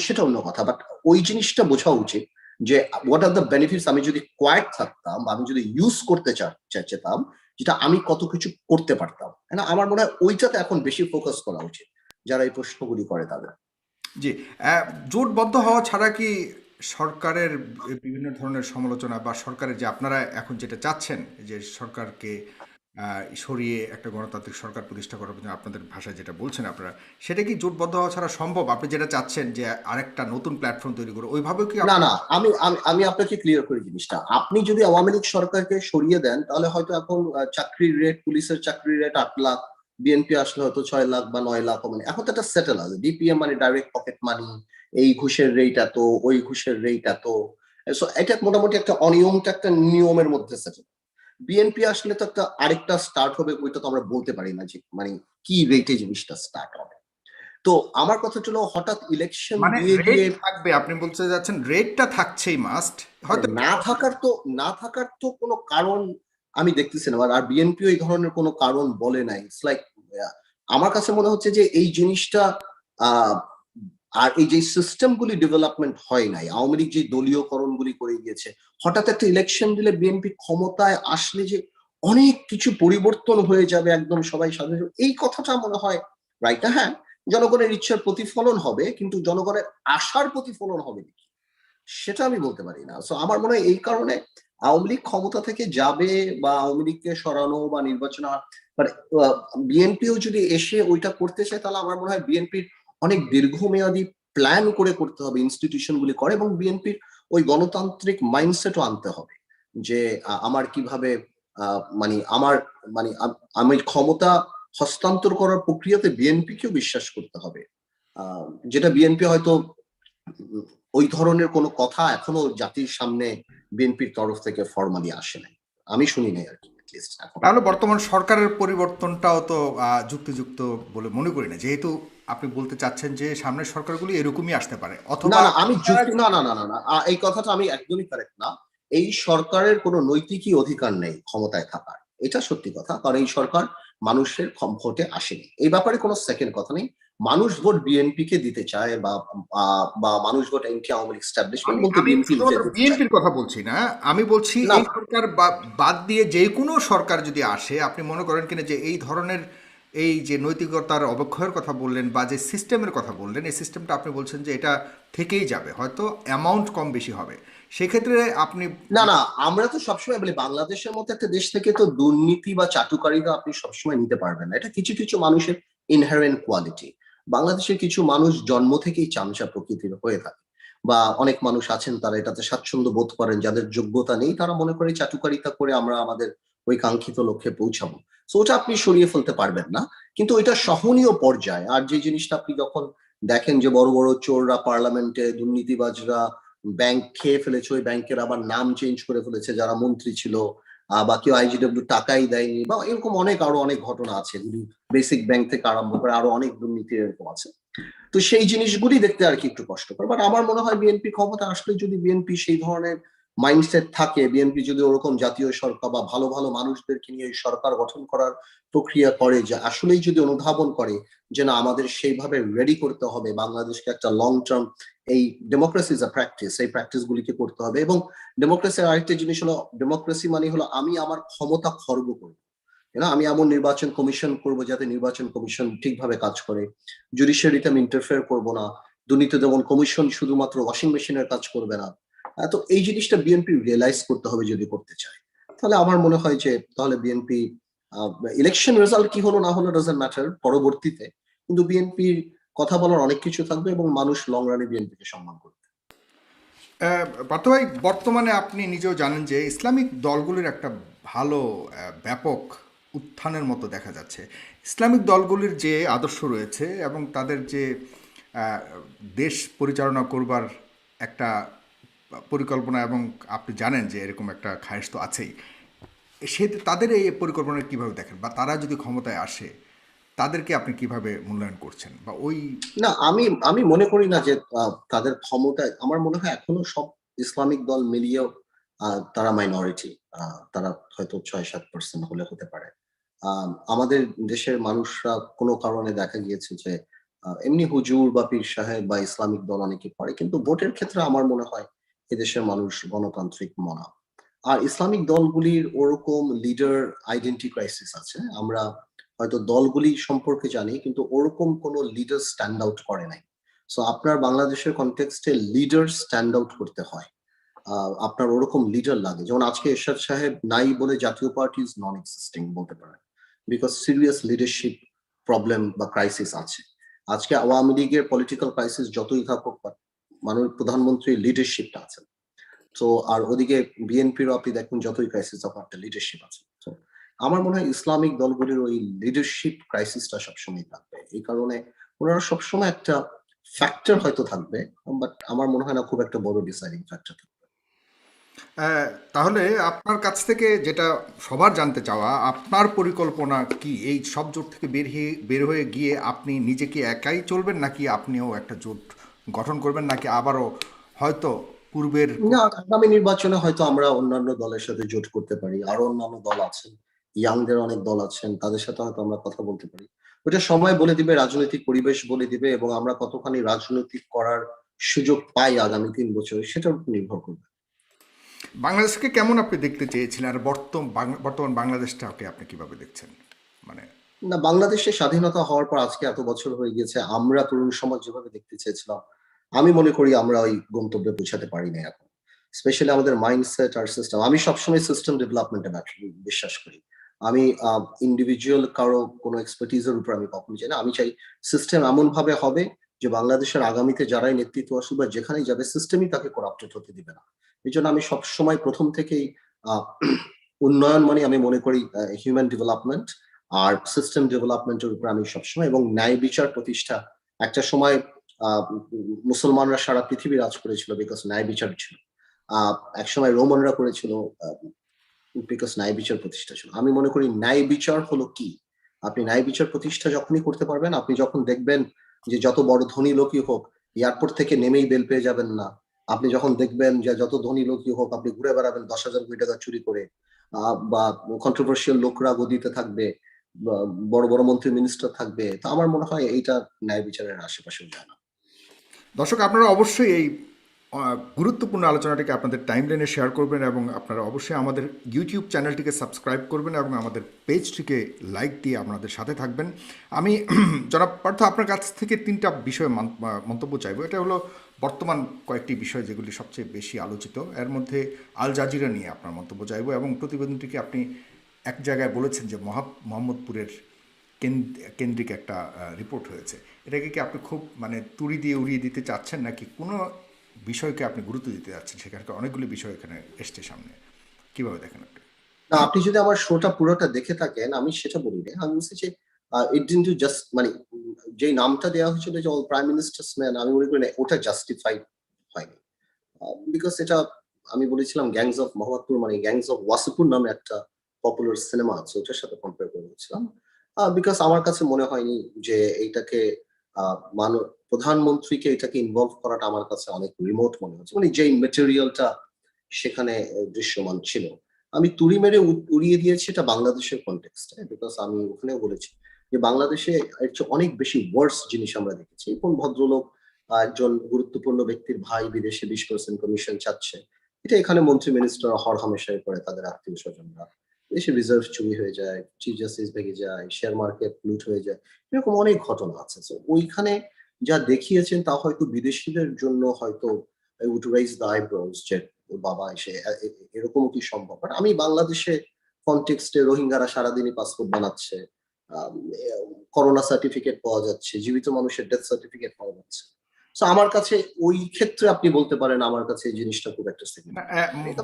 সেটা অন্য কথা, বাট ওই জিনিসটা বোঝা উচিত যে হোয়াট আর দ্য বেনিফিটস। আমি যদি কোয়াইট থাকতাম বা আমি যদি ইউজ করতে চেতাম, যেটা আমি কত কিছু করতে পারতাম, তাই না? আমার মনে হয় ওইটাতে এখন বেশি ফোকাস করা উচিত যারা এই প্রশ্নগুলি করে তাদের। জি, জোটবদ্ধ হওয়া ছাড়া কি সরকারের বিভিন্ন ধরনের সমালোচনা, বা সরকারের যে আপনারা এখন যেটা চাচ্ছেন যে সরকারকে সরিয়ে একটা গণতান্ত্রিক সরকার প্রতিষ্ঠা করার জন্য আপনাদের ভাষায় যেটা বলছেন আপনারা, সেটা কি জোটবদ্ধ হওয়া ছাড়া সম্ভব? আপনি যেটা চাচ্ছেন যে আরেকটা নতুন প্ল্যাটফর্ম তৈরি করে, ওইভাবেও কি না আপনার? না, আমি আপনাকে ক্লিয়ার করি জিনিসটা। আপনি যদি আওয়ামী লীগ সরকারকে সরিয়ে দেন তাহলে হয়তো এখন চাকরির রেট, পুলিশের চাকরির রেট 8 লাখ, বিএনপি আসলে হয়তো 6 লাখ বা 9 লাখ। মানে এখন তো একটা সেটেল আছে, ডিপিএম মানে ডাইরেক্ট পকেট মানি, এই ঘুষের রেট এত, ওই ঘুষের রেট এত। সো এটা মোটামুটি একটা অনিয়মটা একটা নিয়মের মধ্যে সেটেল। বিএনপি আসলে তো একটা আরেকটা স্টার্ট হবে, ওইটা তো আমরা বলতে পারি না যে মানে কি রেটে জিনিসটা স্টার্ট হবে। তো আমার কথা হলো হঠাৎ ইলেকশন মানে দিয়ে রেট দিয়ে থাকবে, আপনি বলতে যাচ্ছেন রেটটা থাকছেই মাস্ট, আরে হয়তো। না থাকার তো কোনো কারণ আমি দেখতেছি না। আর বিএনপিও এই ধরনের কোনো কারণ বলে নাই। ইটস লাইক আমার কাছে মনে হচ্ছে যে এই জিনিসটা আহ আর এই যে সিস্টেম গুলি ডেভেলপমেন্ট হয় নাই, আওয়ামী লীগ যে দলীয়করণগুলি করে গিয়েছে, হঠাৎ একটা ইলেকশন দিলে বিএনপি ক্ষমতায় আসলে যে অনেক কিছু পরিবর্তন হয়ে যাবে, একদম সবাই স্বাধীন হবে, এই কথাটা মনে হয় রাইট না। হ্যাঁ, জনগণের ইচ্ছার প্রতিফলন হবে, কিন্তু জনগণের আশার প্রতিফলন হবে নাকি সেটা আমি বলতে পারি না। সো আমার মনে হয় এই কারণে আওয়ামী লীগ ক্ষমতা থেকে যাবে বা আওয়ামী লীগকে সরানো বা নির্বাচন, মানে বিএনপিও যদি এসে ওইটা করতে চায় তাহলে আমার মনে হয় বিএনপির অনেক দীর্ঘমেয়াদী প্ল্যান করে করতে হবে, ইনস্টিটিউশন গুলি করে, এবং বিএনপির ওই গণতান্ত্রিক মাইন্ডসেটও আনতে হবে যে আমার কিভাবে মানে আমার মানে আমি ক্ষমতা হস্তান্তর করার প্রক্রিয়াতে বিএনপিকেও বিশ্বাস করতে হবে। যেটা বিএনপি হয়তো ওই ধরনের কোনো কথা এখনো জাতির সামনে বিএনপির তরফ থেকে ফরমালি আসে নাই, আমি শুনি নাই আর কি, তাহলে বর্তমান সরকারের পরিবর্তনটাও তো যুক্তিযুক্ত বলে মনে করি না, যেহেতু আপনি বলতে চাচ্ছেন যে সামনের সরকারগুলি এরকমই আসতে পারে, না অথবা না আমি যুক্তি না না না না না এই কথাটা আমি একদমই কারেক্ট না। এই সরকারের কোনো নৈতিকই অধিকার নেই ক্ষমতায় থাকার, এটা সত্যি কথা। কারণ এই সরকার মানুষের ভোটে আসেনি, এই ব্যাপারে কোনো সেকেন্ড কথা নেই। মানুষ ভোট বিএনপি কে দিতে চায়, বা মানুষ ভোট এনটি আওয়ামী লীগ এস্টাবলিশমেন্ট আমি বলতে আমি বিএনপি শুধুমাত্র দিতে চায় বিএনপির কথা বলছি না, আমি বলছি না। এই সরকার বাদ দিয়ে যে কোনো সরকার যদি আসে, আপনি মনে করেন কিনা যে এই ধরনের এই যে নৈতিকতার অবক্ষয়ের কথা বললেন বা যে সিস্টেমের কথা বললেন, এই সিস্টেমটা আপনি বলছেন যে এটা থেকেই যাবে, হয়তো অ্যামাউন্ট কম বেশি হবে, সেক্ষেত্রে আপনি না না আমরা তো সবসময় বলি বাংলাদেশের মতো একটা দেশ থেকে তো দুর্নীতি বা চাটুকারিতা আপনি সবসময় নিতে পারবেন না, এটা কিছু কিছু মানুষের ইনহেরেন্ট কোয়ালিটি। বাংলাদেশের কিছু মানুষ জন্ম থেকেই চামচা প্রকৃতির হয়ে থাকে, বা অনেক মানুষ আছেন তারা এটাতে স্বাচ্ছন্দ্য বোধ করেন, যাদের যোগ্যতা নেই তারা মনে করে চাটুকারিতা করে আমরা আমাদের ওই কাঙ্ক্ষিত লক্ষ্যে পৌঁছাবো। সো ওটা আপনি সরিয়ে ফেলতে পারবেন না, কিন্তু এটা সহনীয় পর্যায়ে। আর যে জিনিসটা আপনি যখন দেখেন যে বড় বড় চোররা পার্লামেন্টে, দুর্নীতিবাজরা ব্যাংক খেয়ে ফেলেছে, ওই ব্যাংকের আবার নাম চেঞ্জ করে ফেলেছে যারা মন্ত্রী ছিল, বা কেউ আইজিডব্লিউ টাকাই দেয়নি, বা এরকম অনেক আরো অনেক ঘটনা আছে, বেসিক ব্যাংক থেকে আরম্ভ করে আরো অনেক দুর্নীতি এরকম আছে। তো সেই জিনিসগুলি দেখতে আর কি একটু কষ্টকর। বাট আমার মনে হয় বিএনপি ক্ষমতা আসলে যদি বিএনপি সেই ধরনের মাইন্ডসেট থাকে, বিএনপি যদি ওরকম জাতীয় সরকার বা ভালো ভালো মানুষদেরকে নিয়ে সরকার গঠন করার প্রক্রিয়া করে, যে আসলেই যদি অনুধাবন করে যে না আমাদের সেইভাবে রেডি করতে হবে বাংলাদেশকে একটা লং টার্ম, এই ডেমোক্রেসি ইজ আ প্র্যাকটিস, এই প্র্যাকটিস গুলিকে করতে হবে। এবং ডেমোক্রেসির আরেকটা জিনিস হলো, ডেমোক্রেসি মানে হলো আমি আমার ক্ষমতা খর্ব করবো না, আমি এমন নির্বাচন কমিশন করব যাতে নির্বাচন কমিশন ঠিকভাবে কাজ করে, জুডিশিয়ারিতে আমি ইন্টারফেয়ার করব না, দুর্নীতি দমন কমিশন শুধুমাত্র ওয়াশিং মেশিনের কাজ করবে না। তো এই জিনিসটা বিএনপি রিয়েলাইজ করতে হবে যদি করতে চায়। তাহলে আমার মনে হয় যে তাহলে বিএনপি, ইলেকশন রেজাল্ট কি হলো না হলো ডাজন্ট ম্যাটার পরবর্তীতে, কিন্তু বিএনপির কথা বলার অনেক কিছু থাকবে এবং মানুষ লং রানে বিএনপিকে সম্মান করবে। পার্থ ভাই, বর্তমানে আপনি নিজেও জানেন যে ইসলামিক দলগুলির একটা ভালো ব্যাপক উত্থানের মতো দেখা যাচ্ছে। ইসলামিক দলগুলির যে আদর্শ রয়েছে এবং তাদের যে আহ, দেশ পরিচালনা করবার একটা পরিকল্পনা, এবং আপনি জানেন যে এরকম একটা খায়েশ তো আছেই, সে তাদের এই পরিকল্পনা কিভাবে দেখেন, বা তারা যদি ক্ষমতায় আসে তাদেরকে আপনি কিভাবে মূল্যায়ন করছেন, বা ওই না আমি আমি মনে করি না যে তাদের ক্ষমতায়, আমার মনে হয় এখনো সব ইসলামিক দল মিলিয়েও তারা মাইনরিটি, তারা হয়তো ৬-৭% হলে হতে পারে। আমাদের দেশের মানুষরা কোনো কারণে দেখা গিয়েছে যে এমনি হুজুর বা পীর সাহেব বা ইসলামিক দল অনেকে করে, কিন্তু ভোটের ক্ষেত্রে আমার মনে হয় এদেশের মানুষ গণতান্ত্রিক মনা। আর ইসলামিক দলগুলির ওরকম লিডার আইডেন্টি ক্রাইসিস আছে। আমরা হয়তো দলগুলি সম্পর্কে জানি, কিন্তু ওরকম কোনো লিডার স্ট্যান্ড আউট করে নাই। সো আপনার বাংলাদেশের কনটেক্সটে লিডার স্ট্যান্ড আউট করতে হয়, আপনার ওরকম লিডার লাগে। যেমন আজকে এরশাদ সাহেব নাই বলে জাতীয় পার্টি ইজ নন এক্সিস্টিং বলতে পারেন, বিকজ সিরিয়াস লিডারশিপ প্রবলেম বা ক্রাইসিস আছে। আজকে আওয়ামী লীগের পলিটিক্যাল ক্রাইসিস যতই থাকুক, মাননীয় প্রধানমন্ত্রীর লিডারশিপটা আছে। তো আর ওদিকে বিএনপিরও আপনি দেখুন যতই ক্রাইসিস হোক একটা লিডারশিপ আছে। তো আমার মনে হয় ইসলামিক দলগুলির ওই লিডারশিপ ক্রাইসিসটা সবসময় থাকবে। এই কারণে ওনারা সবসময় একটা ফ্যাক্টর হয়তো থাকবে, বাট আমার মনে হয় না খুব একটা বড় ডিসাইডিং ফ্যাক্টর থাকবে। তাহলে আপনার কাছ থেকে যেটা সবার জানতে চাওয়া, আপনার পরিকল্পনা কি এই সব জোট থেকে বের হয়ে গিয়ে আপনি নিজে কি একাই চলবেন, নাকি আপনিও একটা জোট গঠন করবেন, নাকি আবারও হয়তো পূর্বের না, আগামী নির্বাচনে হয়তো আমরা অন্যান্য দলের সাথে জোট করতে পারি। আরো অন্যান্য দল আছেন, ইয়াংদের অনেক দল আছেন, তাদের সাথে হয়তো আমরা কথা বলতে পারি। ওটা সময় বলে দিবে, রাজনৈতিক পরিবেশ বলে দিবে, এবং আমরা কতখানি রাজনৈতিক করার সুযোগ পাই আগামী ৩ বছরে সেটার উপর নির্ভর করবে। বাংলাদেশকে কেমন আপনি দেখতে চেয়েছিলেন, আর বর্তমান বাংলাদেশটাকে আপনি কিভাবে দেখছেন, মানে না, বাংলাদেশের স্বাধীনতা হওয়ার পর আজকে এত বছর হয়ে গিয়েছে, আমরা তরুণ সমাজ যেভাবে দেখতে চেয়েছিলাম, আমি মনে করি আমরা ওই গন্তব্যে পৌঁছাতে পারি না এখন। স্পেশালি আমাদের মাইন্ডসেট আর সিস্টেম। আমি সবসময় সিস্টেম ডেভেলপমেন্টে বিশ্বাস করি। আমি ইন্ডিভিজুয়াল কারো কোনো এক্সপার্টিজ এর উপর আমি কখনো চাই না। আমি চাই সিস্টেম এমন ভাবে হবে যে বাংলাদেশের আগামীতে যারাই নেতৃত্ব আসুক বা যেখানেই যাবে সিস্টেমই তাকে করাপ্টেড হতে দিবে না। এজন্য আমি সবসময় প্রথম থেকেই আ উন্নয়ন মানে আমি মনে করি হিউম্যান ডেভেলপমেন্ট আর সিস্টেম ডেভেলপমেন্টের উপর আমি সবসময়, এবং ন্যায় বিচার প্রতিষ্ঠা। একটা সময় মুসলমানরা সারা পৃথিবী রাজ করেছিল বিকজ ন্যায় বিচার ছিল। একসময় রোমানরা করেছিল বিকজ ন্যায় বিচার প্রতিষ্ঠা ছিল। আমি মনে করি ন্যায় বিচার হলো কি? আপনি ন্যায় বিচার প্রতিষ্ঠা যখনই করতে পারবেন, আপনি যখন দেখবেন যে যত বড় ধনী লোকই হোক এয়ারপোর্ট থেকে নেমেই বেল পেয়ে যাবেন না। আপনি যখন দেখবেন যে যত ধনী লোকই হোক আপনি ঘুরে বেড়াবেন 10,000 কোটি টাকা চুরি করে, বা কন্ট্রোভার্সিয়াল লোকরা গদিতে থাকবে, বড় বড় মন্ত্রী মিনিস্টার থাকবে। তো আমার মনে হয় এইটা ন্যায় বিচারের আশেপাশেও যায় না। দর্শক, আপনারা অবশ্যই এই গুরুত্বপূর্ণ আলোচনাটিকে আপনাদের টাইমলাইনে শেয়ার করবেন এবং আপনারা অবশ্যই আমাদের ইউটিউব চ্যানেলটিকে সাবস্ক্রাইব করবেন এবং আমাদের পেজটিকে লাইক দিয়ে আপনাদের সাথে থাকবেন। আমি জনাব পার্থ আপনার কাছ থেকে 3টা বিষয়ে মন্তব্য চাইবো। এটা হলো বর্তমান কয়েকটি বিষয় যেগুলি সবচেয়ে বেশি আলোচিত, এর মধ্যে আল জাজিরা নিয়ে আপনার মন্তব্য চাইবো এবং প্রতিবেদনটিকে আপনি এক জায়গায় বলেছেন যে মোহাম্মদপুরের কেন্দ্রিক একটা রিপোর্ট হয়েছে। এটাকে কি আপনি খুব মানে তুড়ি দিয়ে উড়িয়ে দিতে চাচ্ছেন, নাকি কোনো বিষয়কে আপনি গুরুত্ব দিতে যাচ্ছেন? সেখানকার অনেকগুলি বিষয় এখানে এসছে সামনে, কিভাবে দেখেন আপনি? না, আপনি যদি আমার শোটা পুরোটা দেখে থাকেন আমি সেটা বলি না। আমি বলছি যে ইট ডিডন্ট জাস্ট মানে যে নামটা দেওয়া হয়েছিল যে অল প্রাইম মিনিস্টার্স ম্যান, আমি মনে করি না ওটা জাস্টিফাইড হয়নি। বিকজ এটা আমি বলেছিলাম গ্যাংস অফ মোহাম্মদপুর মানে গ্যাংস অফ ওয়াসিপুর নামে একটা পপুলার সিনেমা আছে, ওটার সাথে কম্পেয়ার করে বলছিলাম। বিকজ আমার কাছে মনে হয়নি যে এইটাকে প্রধানমন্ত্রীকে এটাকে ইনভলভ করাটা আমার কাছে অনেক রিমোট মনে হচ্ছে, মানে যেই মেটেরিয়ালটা সেখানে দৃশ্যমান ছিল। আমি তুড়ি মেরে উড়িয়ে দিয়েছি এটা বাংলাদেশের কনটেক্সটে, বিকজ আমি ওখানেও বলেছি যে বাংলাদেশে এর চেয়ে অনেক বেশি ওয়ার্স জিনিস আমরা দেখেছি। কোন ভদ্রলোক একজন গুরুত্বপূর্ণ ব্যক্তির ভাই বিদেশে 20% কমিশন চাচ্ছে, এটা এখানে মন্ত্রী মিনিস্টার হরহামেশাই করে, তাদের আত্মীয় স্বজনরা দেশে রিজার্ভ চুরি হয়ে যায়, চিফ জাস্টিস ভেঙে যায়, শেয়ার মার্কেট লুট হয়ে যায়, এরকম অনেক ঘটনা আছে। তো ওইখানে যা দেখিয়েছেন তা হয়তো বিদেশিদের জন্য হয়তো উড রাইজ দ্য আইব্রোজ যে ওর বাবা এসে এরকম কি সম্ভব। বাট আমি বাংলাদেশে কনটেক্সটে রোহিঙ্গারা সারাদিনই পাসপোর্ট বানাচ্ছে, করোনা সার্টিফিকেট পাওয়া যাচ্ছে, জীবিত মানুষের ডেথ সার্টিফিকেট পাওয়া যাচ্ছে। তো আমার কাছে ওই ক্ষেত্রে আপনি বলতে পারেন আমার কাছে এই জিনিসটা খুব একটা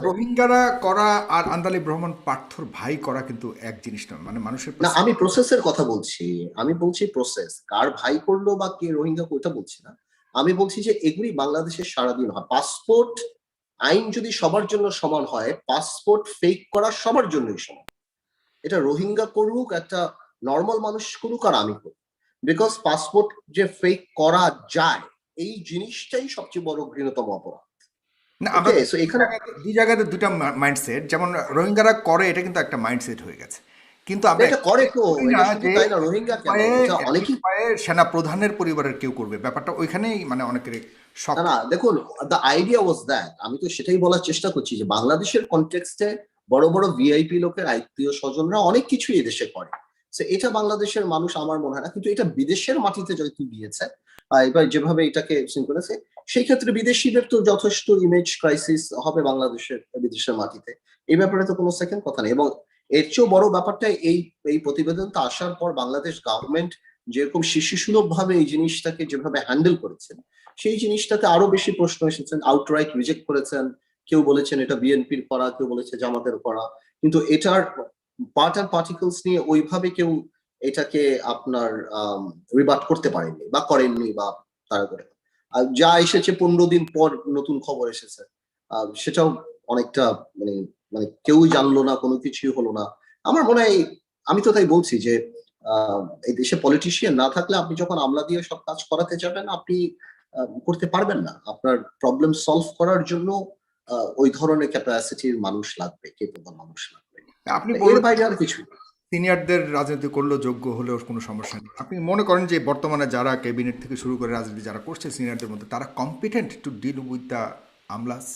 রোহিঙ্গারা করা আর আন্দালিব রহমান পার্থর ভাই করা কিন্তু এক জিনিস নয়, মানে মানুষের না। আমি প্রসেসের কথা বলছি, আমি বলছি প্রসেস কার ভাই করলো বা কে রোহিঙ্গা ওইটা বলছি না। আমি বলছি যে এগুলি বাংলাদেশের সারাদিন হয়। পাসপোর্ট আইন যদি সবার জন্য সমান হয়, পাসপোর্ট ফেক করা সবার জন্যই সমান। এটা রোহিঙ্গা করুক, একটা নর্মাল মানুষ করুক, আর আমি করুক, বিকজ পাসপোর্ট যে ফেক করা যায় এই জিনিসটাই সবচেয়ে বড় ঘৃণতম অপরাধ। না, আমরা ওকে, সো এখানে দুই জায়গাতে দুটা মাইন্ডসেট, যেমন রোহিঙ্গারা করে এটা কিন্তু একটা মাইন্ডসেট হয়ে গেছে, কিন্তু আমরা এটা করে তো করি না এটা শুধু যে তাই না, রোহিঙ্গা কেন, এটা অনেকেই। সেনা প্রধানের পরিবারের কেউ করবে, ব্যাপারটা ওইখানেই মানে অনেকের শখ। না না, দেখুন, দ্য আইডিয়া ওয়াজ দ্যাট, আমি তো সেটাই বলার চেষ্টা করছি যে বাংলাদেশের কনটেক্সটে বড় বড় ভিআইপি লোকের আত্মীয় স্বজনরা অনেক কিছুই এদেশে করে। এটা বাংলাদেশের মানুষ আমার মনে হয় না, কিন্তু এটা বিদেশের মাটিতে যেহেতু গিয়েছে, এবার যেভাবে এটাকে করেছে, সেই ক্ষেত্রে বিদেশিদের তো যথেষ্ট ইমেজ ক্রাইসিস হবে বাংলাদেশের বিদেশের মাটিতে, এই ব্যাপারে তো কোনো সেকেন্ড কথা নেই। এবং এর চেয়েও বড় ব্যাপারটা এই এই প্রতিবেদনটা আসার পর বাংলাদেশ গভর্নমেন্ট যেরকম শিশুসুলভ ভাবে এই জিনিসটাকে যেভাবে হ্যান্ডেল করেছেন, সেই জিনিসটাতে আরো বেশি প্রশ্ন এসেছেন। আউটরাইট রিজেক্ট করেছেন, কেউ বলেছেন এটা বিএনপির করা, কেউ বলেছে জামাতের করা, কিন্তু এটার পার্ট অ্যান্ড পার্টিকলস নিয়ে ওইভাবে কেউ এটাকে আপনার রিবাট করতে পারেননি বা করেননি, বা তারা করে যা এসেছে 15 দিন পর নতুন খবর এসেছে, সেটাও অনেকটা মানে মানে কেউই জানলো না, কোনো কিছুই হলো না। আমার মনে হয়, আমি তো তাই বলছি যে এই দেশে পলিটিশিয়ান না থাকলে আপনি যখন আমলা দিয়ে সব কাজ করাতে যাবেন আপনি করতে পারবেন না। আপনার প্রবলেম সলভ করার জন্য ওই ধরনের ক্যাপাসিটির মানুষ লাগবে, কেপেবল মানুষ লাগবে। আপনি এর বললেন বাইরে আর কিছু না। সিনিয়রদের রাজনীতি করলেও যোগ্য হলেও কোনো সমস্যা নেই। আপনি মনে করেন যে বর্তমানে যারা ক্যাবিনেট থেকে শুরু করে রাজনীতি যারা করছে সিনিয়রদের মধ্যে, তারা competent to deal with the আমলাস?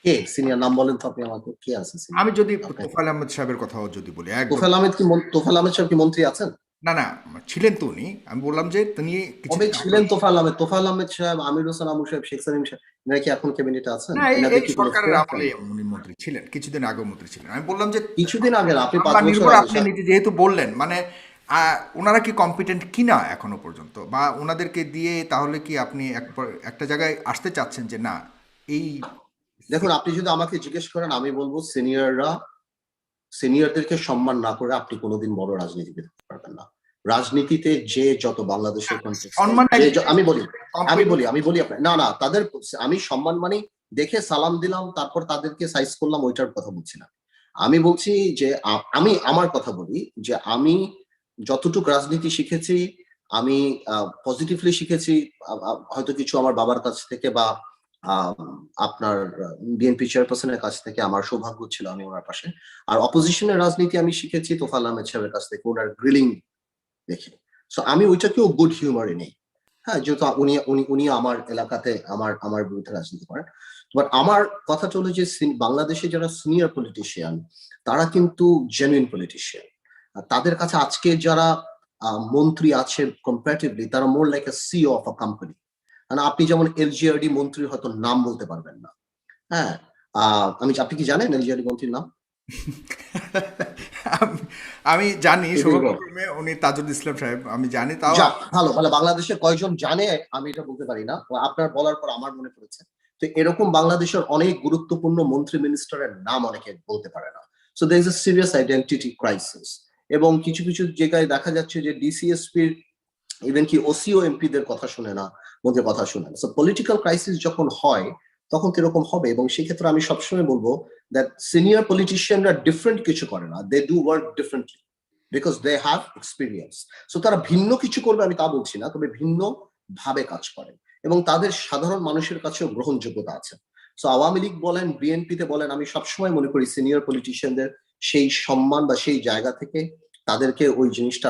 কে সিনিয়র নাম বলেন তো আপনি আমাকে, কে আছে আমি যদি সিনিয়র? তোফায়েল আহমেদ সাহেবের কথাও যদি বলি, একদম। তোফায়েল আহমেদ কি তোফায়েল আহমেদ সাহেব কি মন্ত্রী আছেন? না না, ছিলেন তো উনি, আমি বললাম যে তিনি কিছু কবে ছিলেন তোফায়েল আহমেদ? তোফায়েল আহমেদ সাহেব, আমির হোসেন আমু সাহেব, শেখ সালিম সাহেব, এনারা কি এখন ক্যাবিনেটে আছেন? না, এনাদের এই কি কোনো সরকারের ফ্রেন্ড? আমলে উনি মন্ত্রী ছিলেন, কিছুদিন আগেও মন্ত্রী ছিলেন। আমি বললাম যে কিছুদিন আগে না, আপনি 5 আমলা বছর নির্ভর, আগে। আপনি নিজে যেহেতু বললেন, মানে ওনারা কি কম্পিটেন্ট কিনা এখনো পর্যন্ত, বা ওনাদেরকে দিয়ে তাহলে কি আপনি একটা জায়গায় আসতে চাচ্ছেন যে না এই? দেখুন, আপনি যদি আমাকে জিজ্ঞেস করেন আমি বলবো সিনিয়রদেরকে সম্মান না করে আপনি কোনোদিন বড় রাজনীতিবিদ হতে পারবেন না। রাজনীতিতে যে যত বাংলাদেশের সম্মান আমি বলি আপনার, না না, তাদের আমি সম্মান মানে দেখে সালাম দিলাম তারপর তাদেরকে সাইজ করলাম ওইটার কথা বলছি না। আমি বলছি যে আমি আমার কথা বলি যে আমি যতটুকু রাজনীতি শিখেছি, আমি পজিটিভলি শিখেছি, হয়তো কিছু আমার বাবার কাছ থেকে বা আপনার বিএনপি চেয়ারপারসনের কাছ থেকে আমার সৌভাগ্য ছিল আমি ওনার পাশে। আর অপোজিশনের রাজনীতি আমি শিখেছি তোফাল আহমেদ সাহেবের কাছ থেকে, ওনার গ্রিলিং দেখে। সো আমি ওইটাকেও গুড হিউমারে নেই। হ্যাঁ, যেহেতু উনি আমার এলাকাতে আমার বিরুদ্ধে রাজনীতি করেন। বাট আমার কথাটা হলো যে বাংলাদেশে যারা সিনিয়র পলিটিশিয়ান তারা কিন্তু জেনুইন পলিটিশিয়ান। তাদের কাছে আজকে যারা মন্ত্রী আছে কম্পারেটিভলি তারা more like a CO of a company. মানে আপনি যেমন এলজিআরডি মন্ত্রীর হয়তো নাম বলতে পারবেন না। হ্যাঁ, আপনি কি জানেন এলজিআরডি মন্ত্রীর নাম? আমি জানি There you go. সৌভাগ্যক্রমে উনি তাজুল ইসলাম সাহেব, আমি জানি, তাও যাক ভালো, মানে বাংলাদেশে কয়জন জানে আমি এটা বলতে পারি না, আপনার বলার পর আমার মনে পড়েছে। তো এরকম বাংলাদেশের অনেক গুরুত্বপূর্ণ মন্ত্রী মিনিস্টারের নাম অনেকে বলতে পারে না। So there is a serious identity crisis. এবং কিছু কিছু জায়গায় দেখা যাচ্ছে যে ডিসিএসপির ইভেন কি ওসিও এমপিদের কথা শুনে না, মধ্যে কথা শুনে না। সো পলিটিক্যাল ক্রাইসিস যখন হয় তখন এরকম হবে। এবং সেক্ষেত্রে আমি সবসময় বলবো দ্যাট সিনিয়র পলিটিশিয়ানরা ডিফারেন্ট কিছু করে না, they do work differently because they have experience. So তারা ভিন্ন কিছু করবে আমি তা বলছি না, তবে ভিন্ন ভাবে কাজ করে এবং তাদের সাধারণ মানুষের কাছেও গ্রহণযোগ্যতা আছে। সো আওয়ামী লীগ বলেন, বিএনপিতে বলেন, আমি সবসময় মনে করি সিনিয়র পলিটিশিয়ানদের সেই সম্মান বা সেই জায়গা থেকে তাদেরকে ওই জিনিসটা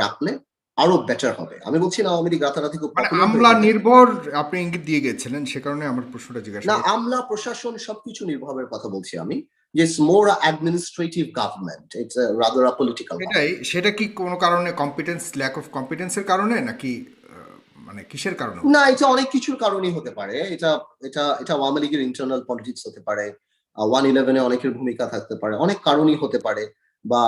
রাখলে আরো বেটার হবে। আমি বলছি না আওয়ামী লীগ রাতারাতি খুব মানে পপুলার হয়ে আমলা যাবে। নির্ভর আপনি ইঙ্গিত দিয়ে গেছিলেন, সে কারণে আমার প্রশ্নটা জিজ্ঞাসা না, করছি। আমলা প্রশাসন সবকিছু নির্ভরের কথা বলছি আমি, যে it's more administrative government, it's rather a political সেটাই, সেটা কি কোনো কারণে কম্পিটেন্স, ল্যাক অফ কম্পিটেন্সের কারণে নাকি মানে কিসের কারণে? না, এটা অনেক কিছুর কারণেই হতে পারে। এটা এটা এটা আওয়ামী লীগের ইন্টারনাল পলিটিক্স হতে পারে, 111-এ অনেকের ভূমিকা থাকতে পারে, অনেক কারণই হতে পারে। বা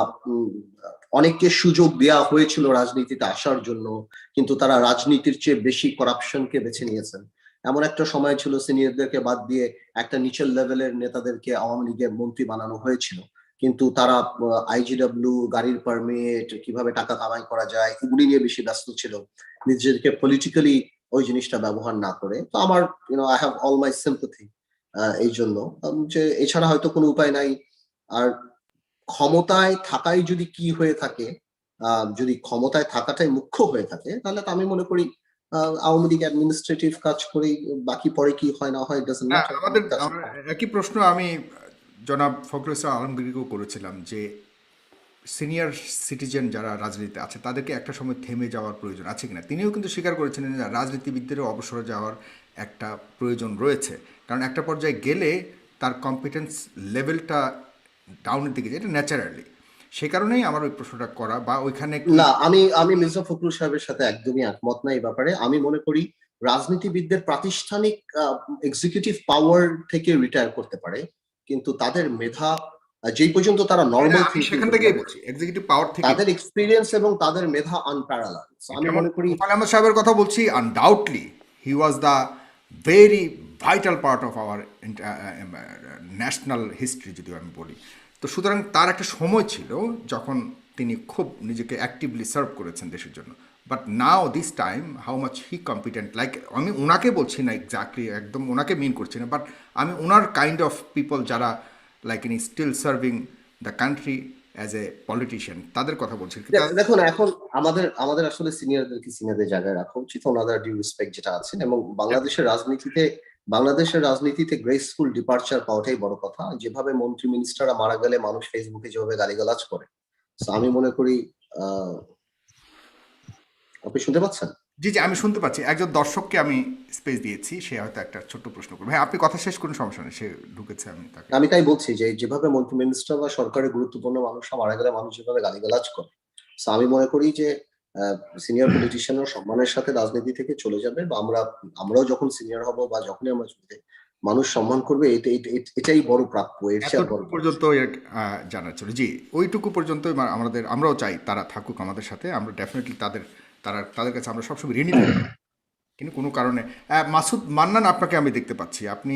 অনেককে সুযোগ দেওয়া হয়েছিল রাজনীতিতে আসার জন্য, কিন্তু তারা রাজনীতির চেয়ে বেশি করাপশনকে বেছে নিয়েছেন। এমন একটা সময় ছিল সিনিয়রদেরকে বাদ দিয়ে একটা নিচের লেভেলের নেতাদেরকে আওয়ামী লীগের মন্ত্রী বানানো হয়েছিল, কিন্তু তারা আইজিডব্লিউ, গাড়ির পারমিট, কিভাবে টাকা কামাই করা যায় এগুলি নিয়ে বেশি ব্যস্ত ছিল, নিজেদেরকে পলিটিক্যালি ওই জিনিসটা ব্যবহার না করে। তো আমার I have all my sympathy এই জন্য, যে এছাড়া হয়তো কোনো উপায় নাই। আর ক্ষমতায় থাকাই যদি কি হয়ে থাকে, যদি ক্ষমতায় থাকাটাই মুখ্য হয়ে থাকে, তাহলে তো আমি মনে করি আওয়ামী লীগ অ্যাডমিনিস্ট্রেটিভ কাজ করেই, বাকি পরে কি হয় না হয় ডাজন্ট হ্যাঁ, ম্যাটার। আমার একই প্রশ্ন আমি জনাব ফখরুল ইসলাম আলমগীরকেও করেছিলাম যে সিনিয়র সিটিজেন যারা রাজনীতিতে আছে তাদেরকে একটা সময় থেমে যাওয়ার প্রয়োজন আছে কিনা। তিনিও কিন্তু স্বীকার করেছিলেন যে রাজনীতিবিদদেরও অবসরে যাওয়ার একটা প্রয়োজন রয়েছে, কারণ একটা পর্যায়ে গেলে তার কম্পিটেন্স লেভেলটা ডাউনের দিকে যায়, এটা ন্যাচারালি। সে কারণেই আমার ওই প্রশ্নটা করা, বা ওইখানে কি না, আমি মির্জা ফখরুল সাহেবের সাথে একদমই একমত না এই ব্যাপারে। আমি মনে করি রাজনীতিবিদদের প্রাতিষ্ঠানিক এক্সিকিউটিভ পাওয়ার থেকে রিটায়ার করতে পারে, কিন্তু তাদের মেধা যেই পর্যন্ত তারা নর্মাল আমি থিঙ্কিং সেখান করতে থেকেই পারে, বলছি, এক্সিকিউটিভ পাওয়ার থেকে। তাদের এক্সপিরিয়েন্স এবং তাদের মেধা আনপ্যারালাল। আমি যেমন মনে করি তোফায়েল আহমেদ সাহেবের কথা বলছি, undoubtedly he was the very vital part of our national history যদিও আমি বলি। তো সুতরাং তার একটা সময় ছিল যখন তিনি খুব নিজেকে অ্যাক্টিভলি সার্ভ করেছেন দেশের জন্য। But now this time how much he competent, like আমি ওনাকে বলছি না এক্স্যাক্টলি, একদম ওনাকে মিন করছি না, বাট আমি ওনার কাইন্ড অফ পিপল যারা লাইক ইনি still serving the country as a politician তাদের কথা বলছি। দেখুন, এখন আমাদের আমাদের আসলে সিনিয়রদেরকে সিনিয়রদের জায়গায় রাখা উচিত, ওনাদের ডিউ রেসপেক্ট যেটা আছেন। এবং বাংলাদেশের রাজনীতিতে গ্রেসফুল ডিপার্চার পাওয়াটাই বড় কথা। যেভাবে মন্ত্রী মিনিস্টাররা মারা গেলে মানুষ ফেসবুকে যেভাবে গালিগালাজ করে, So আমি মনে করি আহ আপনি শুনতে পাচ্ছেন? জি জি, আমি শুনতে পাচ্ছি। একজন দর্শককে আমি স্পেস দিয়েছি, সে হয়তো একটা ছোট্ট প্রশ্ন করবে। ভাই আপনি কথা শেষ করুন, সমস্যা নেই, সে ঢুকেছে, আমি তাকে। আমি তাই বলছি যে যেভাবে মন্ত্রী মিনিস্টার বা সরকারের গুরুত্বপূর্ণ মানুষরা মারা গেলে মানুষ যেভাবে গালিগালাজ করে, So আমি মনে করি যে সিনিয়র পলিটিশিয়ানরা সম্মানের সাথে রাজনীতি থেকে চলে যাবে, বা আমরাও যখন সিনিয়র হব বা যখনই আমরা চলে যাই, মানুষ সম্মান করবে, এটাই বড় প্রাপ্য, এর চেয়ে আর বড় এতটুকু পাওয়া পর্যন্ত যায় জানার ছিল। জি, ওইটুকু পর্যন্ত আমরাও চাই তারা থাকুক আমাদের সাথে। আমরা ডেফিনেটলি তাদের কাছে আমরা সবসময় ঋণী থাকবো। কিন্তু কোনো কারণে মাসুদ মান্নান, আপনাকে আমি দেখতে পাচ্ছি, আপনি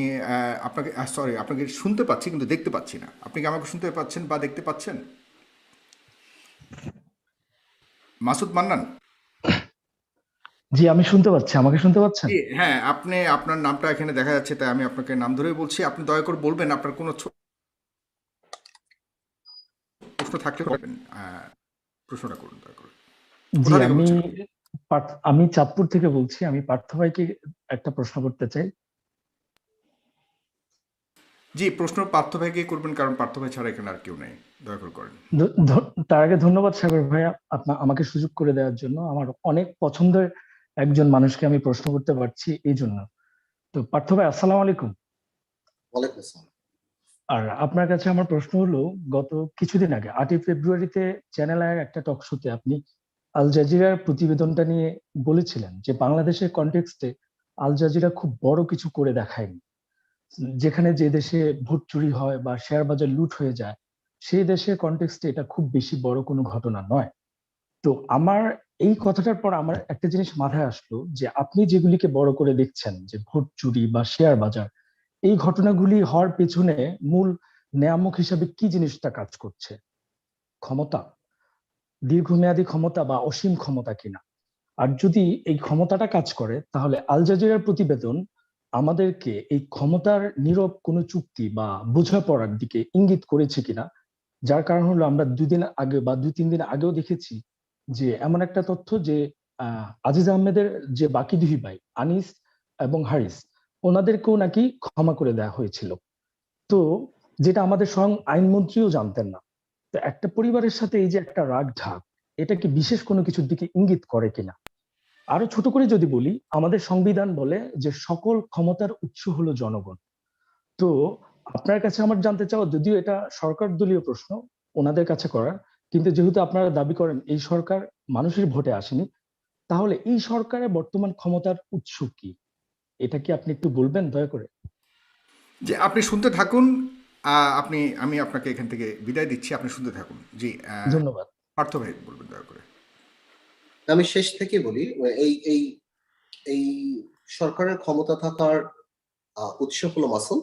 আপনাকে সরি, আপনাকে শুনতে পাচ্ছি কিন্তু দেখতে পাচ্ছি না। আপনি কি আমাকে শুনতে পাচ্ছেন বা দেখতে পাচ্ছেন? মাসুদ মান্নান। জি, আমি শুনতে পাচ্ছি। আমাকে শুনতে পাচ্ছেন? জি, হ্যাঁ, আপনার নামটা এখানে দেখা যাচ্ছে, তাই আমি আপনাকে নাম ধরেই বলছি। আপনি দয়া করে বলবেন আপনার কোনো প্রশ্ন থাকলে করবেন, প্রশ্নটা করুন দয়া করে। জি, কোথা থেকে আমি বলছেন? আমি চাঁদপুর থেকে বলছি। আমি পার্থ ভাইকে একটা প্রশ্ন করতে চাই। জি, প্রশ্ন পার্থ ভাইকে করবেন, কারণ পার্থ ভাই ছাড়া এখানে আর কেউ নেই। দয়া করে করেন। তার আগে ধন্যবাদ সাগর ভাইয়া আমাকে সুযোগ করে দেওয়ার জন্য। আমার অনেক পছন্দের একজন মানুষকে আমি প্রশ্ন করতে পারছি এই জন্য। তো পার্থ ভাই, আসসালামু আলাইকুম। ওয়ালাইকুম আসসালাম। আর আপনার কাছে আমার প্রশ্ন হলো, গত কিছুদিন আগে 8ই ফেব্রুয়ারিতে চ্যানেল আইয়ের একটা টক শোতে আপনি আল জাজিরার প্রতিবেদনটা নিয়ে বলেছিলেন যে বাংলাদেশের কনটেক্সটে আল জাজিরা খুব বড় কিছু করে দেখায়নি। যেখানে যে দেশে ভোট চুরি হয় বা শেয়ার বাজার লুট হয়ে যায়, সেই দেশের কনটেক্সটে এটা খুব বেশি বড় কোনো ঘটনা নয়। তো আমার এই কথাটার পর আমার একটা জিনিস মাথায় আসলো যে আপনি যেগুলিকে বড় করে দেখছেন, যে ভোট চুরি বা শেয়ার বাজার, এই ঘটনাগুলি হওয়ার পেছনে মূল নেয়ামক হিসাবে কি জিনিসটা কাজ করছে? ক্ষমতা, দীর্ঘমেয়াদী ক্ষমতা বা অসীম ক্ষমতা কিনা? আর যদি এই ক্ষমতাটা কাজ করে, তাহলে আল জাজিরার প্রতিবেদন আমাদেরকে এই ক্ষমতার নীরব কোনো চুক্তি বা বোঝাপড়ার দিকে ইঙ্গিত করেছে কিনা? যার কারণ হলো আমরা 2 দিন আগে বা 2-3 দিন আগেও দেখেছি যে এমন একটা তথ্য যে আজিজ আহমেদের যে বাকি 2 ভাই আনিস এবং হারিস, ওনাদেরকেও নাকি ক্ষমা করে দেওয়া হয়েছিল। তো যেটা আমাদের স্বয়ং আইনমন্ত্রীও জানতেন না। তো একটা পরিবারের সাথে এই যে একটা রাগ ঢাক, এটা কি বিশেষ কোনো কিছুর দিকে ইঙ্গিত করে কিনা? আরো ছোট করে যদি বলি, আমাদের সংবিধান বলে যে সকল ক্ষমতার উৎস হলো জনগণ। তো আপনার কাছে আমার জানতে চাওয়া, যদিও এটা সরকার দলীয় প্রশ্ন ওনাদের কাছে করার, কিন্তু যেহেতু আপনারা দাবি করেন এই সরকার মানুষের ভোটে আসেনি, তাহলে এই সরকারের বর্তমান ক্ষমতার উৎস কি? এটা কি আপনি একটু বলবেন দয়া করে? যে আপনি শুনতে থাকুন। আমি আপনাকে এখান থেকে বিদায় দিচ্ছি, আপনি শুনতে থাকুন। জি, ধন্যবাদ। পার্থ ভাই বলবেন দয়া করে। আমি শেষ থেকে বলি, এই এই এই সরকারের ক্ষমতা থাকার উৎস হলো মাসল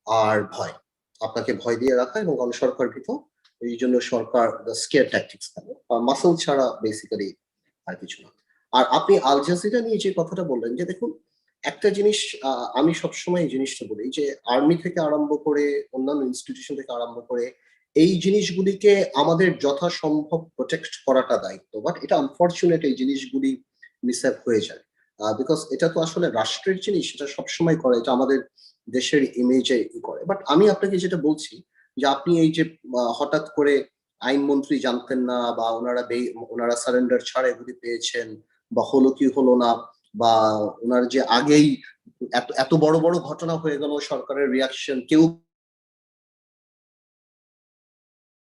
আর ভয়। আপনাকে ভয় দিয়ে রাখা এবং সরকার ভীত, এই জন্য সরকার স্কেয়ার ট্যাকটিক্স করে। মাসল ছাড়া বেসিক্যালি আর কিছু না। আর আপনি আল জাজিরা নিয়ে যে কথাটা বললেন, যে দেখুন, একটা জিনিস আমি সবসময় এই জিনিসটা বলি যে আর্মি থেকে আরম্ভ করে অন্যান্য ইনস্টিটিউশন থেকে আরম্ভ করে এই জিনিসগুলিকে আমাদের যথাসম্ভব প্রোটেক্ট করাটা দায়িত্ব, বাট এটা আনফরচুনেট এই জিনিসগুলি মিসঅ্যাপ হয়ে যায়। বিকজ এটা তো আসলে রাষ্ট্রের জিনিস, এটা সবসময় করে, এটা আমাদের দেশের ইমেজে করে। বাট আমি আপনাকে যেটা বলছি, যে আপনি এই যে হঠাৎ করে আইনমন্ত্রী জানতেন না, বা ওনারা সারেন্ডার ছাড়া এগুলি পেয়েছেন, বা হলো কি হলো না, বা ওনার যে আগেই এত এত বড় বড় ঘটনা হয়ে গেল, সরকারের রিয়াকশন কেউ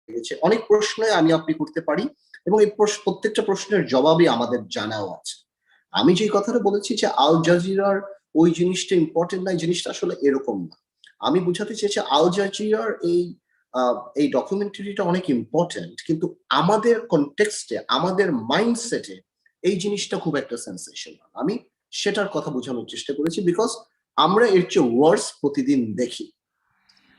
পেয়েছে, অনেক প্রশ্ন আমি আপনি করতে পারি, এবং এই প্রত্যেকটা প্রশ্নের জবাবই আমাদের জানাও আছে। আমি যে কথাটা বলেছি যে আল জাজিরার ওই জিনিসটা ইম্পর্টেন্ট না, এই জিনিসটা আসলে এরকম না। আমি বুঝাতে চেয়েছি আল জাজিরার এই ডকুমেন্টারিটা অনেক ইম্পর্টেন্ট, কিন্তু আমাদের কনটেক্সটে, আমাদের মাইন্ডসেটে এই জিনিসটা খুব একটা সেন্সেশনাল। আমি সেটার কথা বোঝানোর চেষ্টা করেছি, বিকজ আমরা এর চেয়ে ওয়ার্স প্রতিদিন দেখি।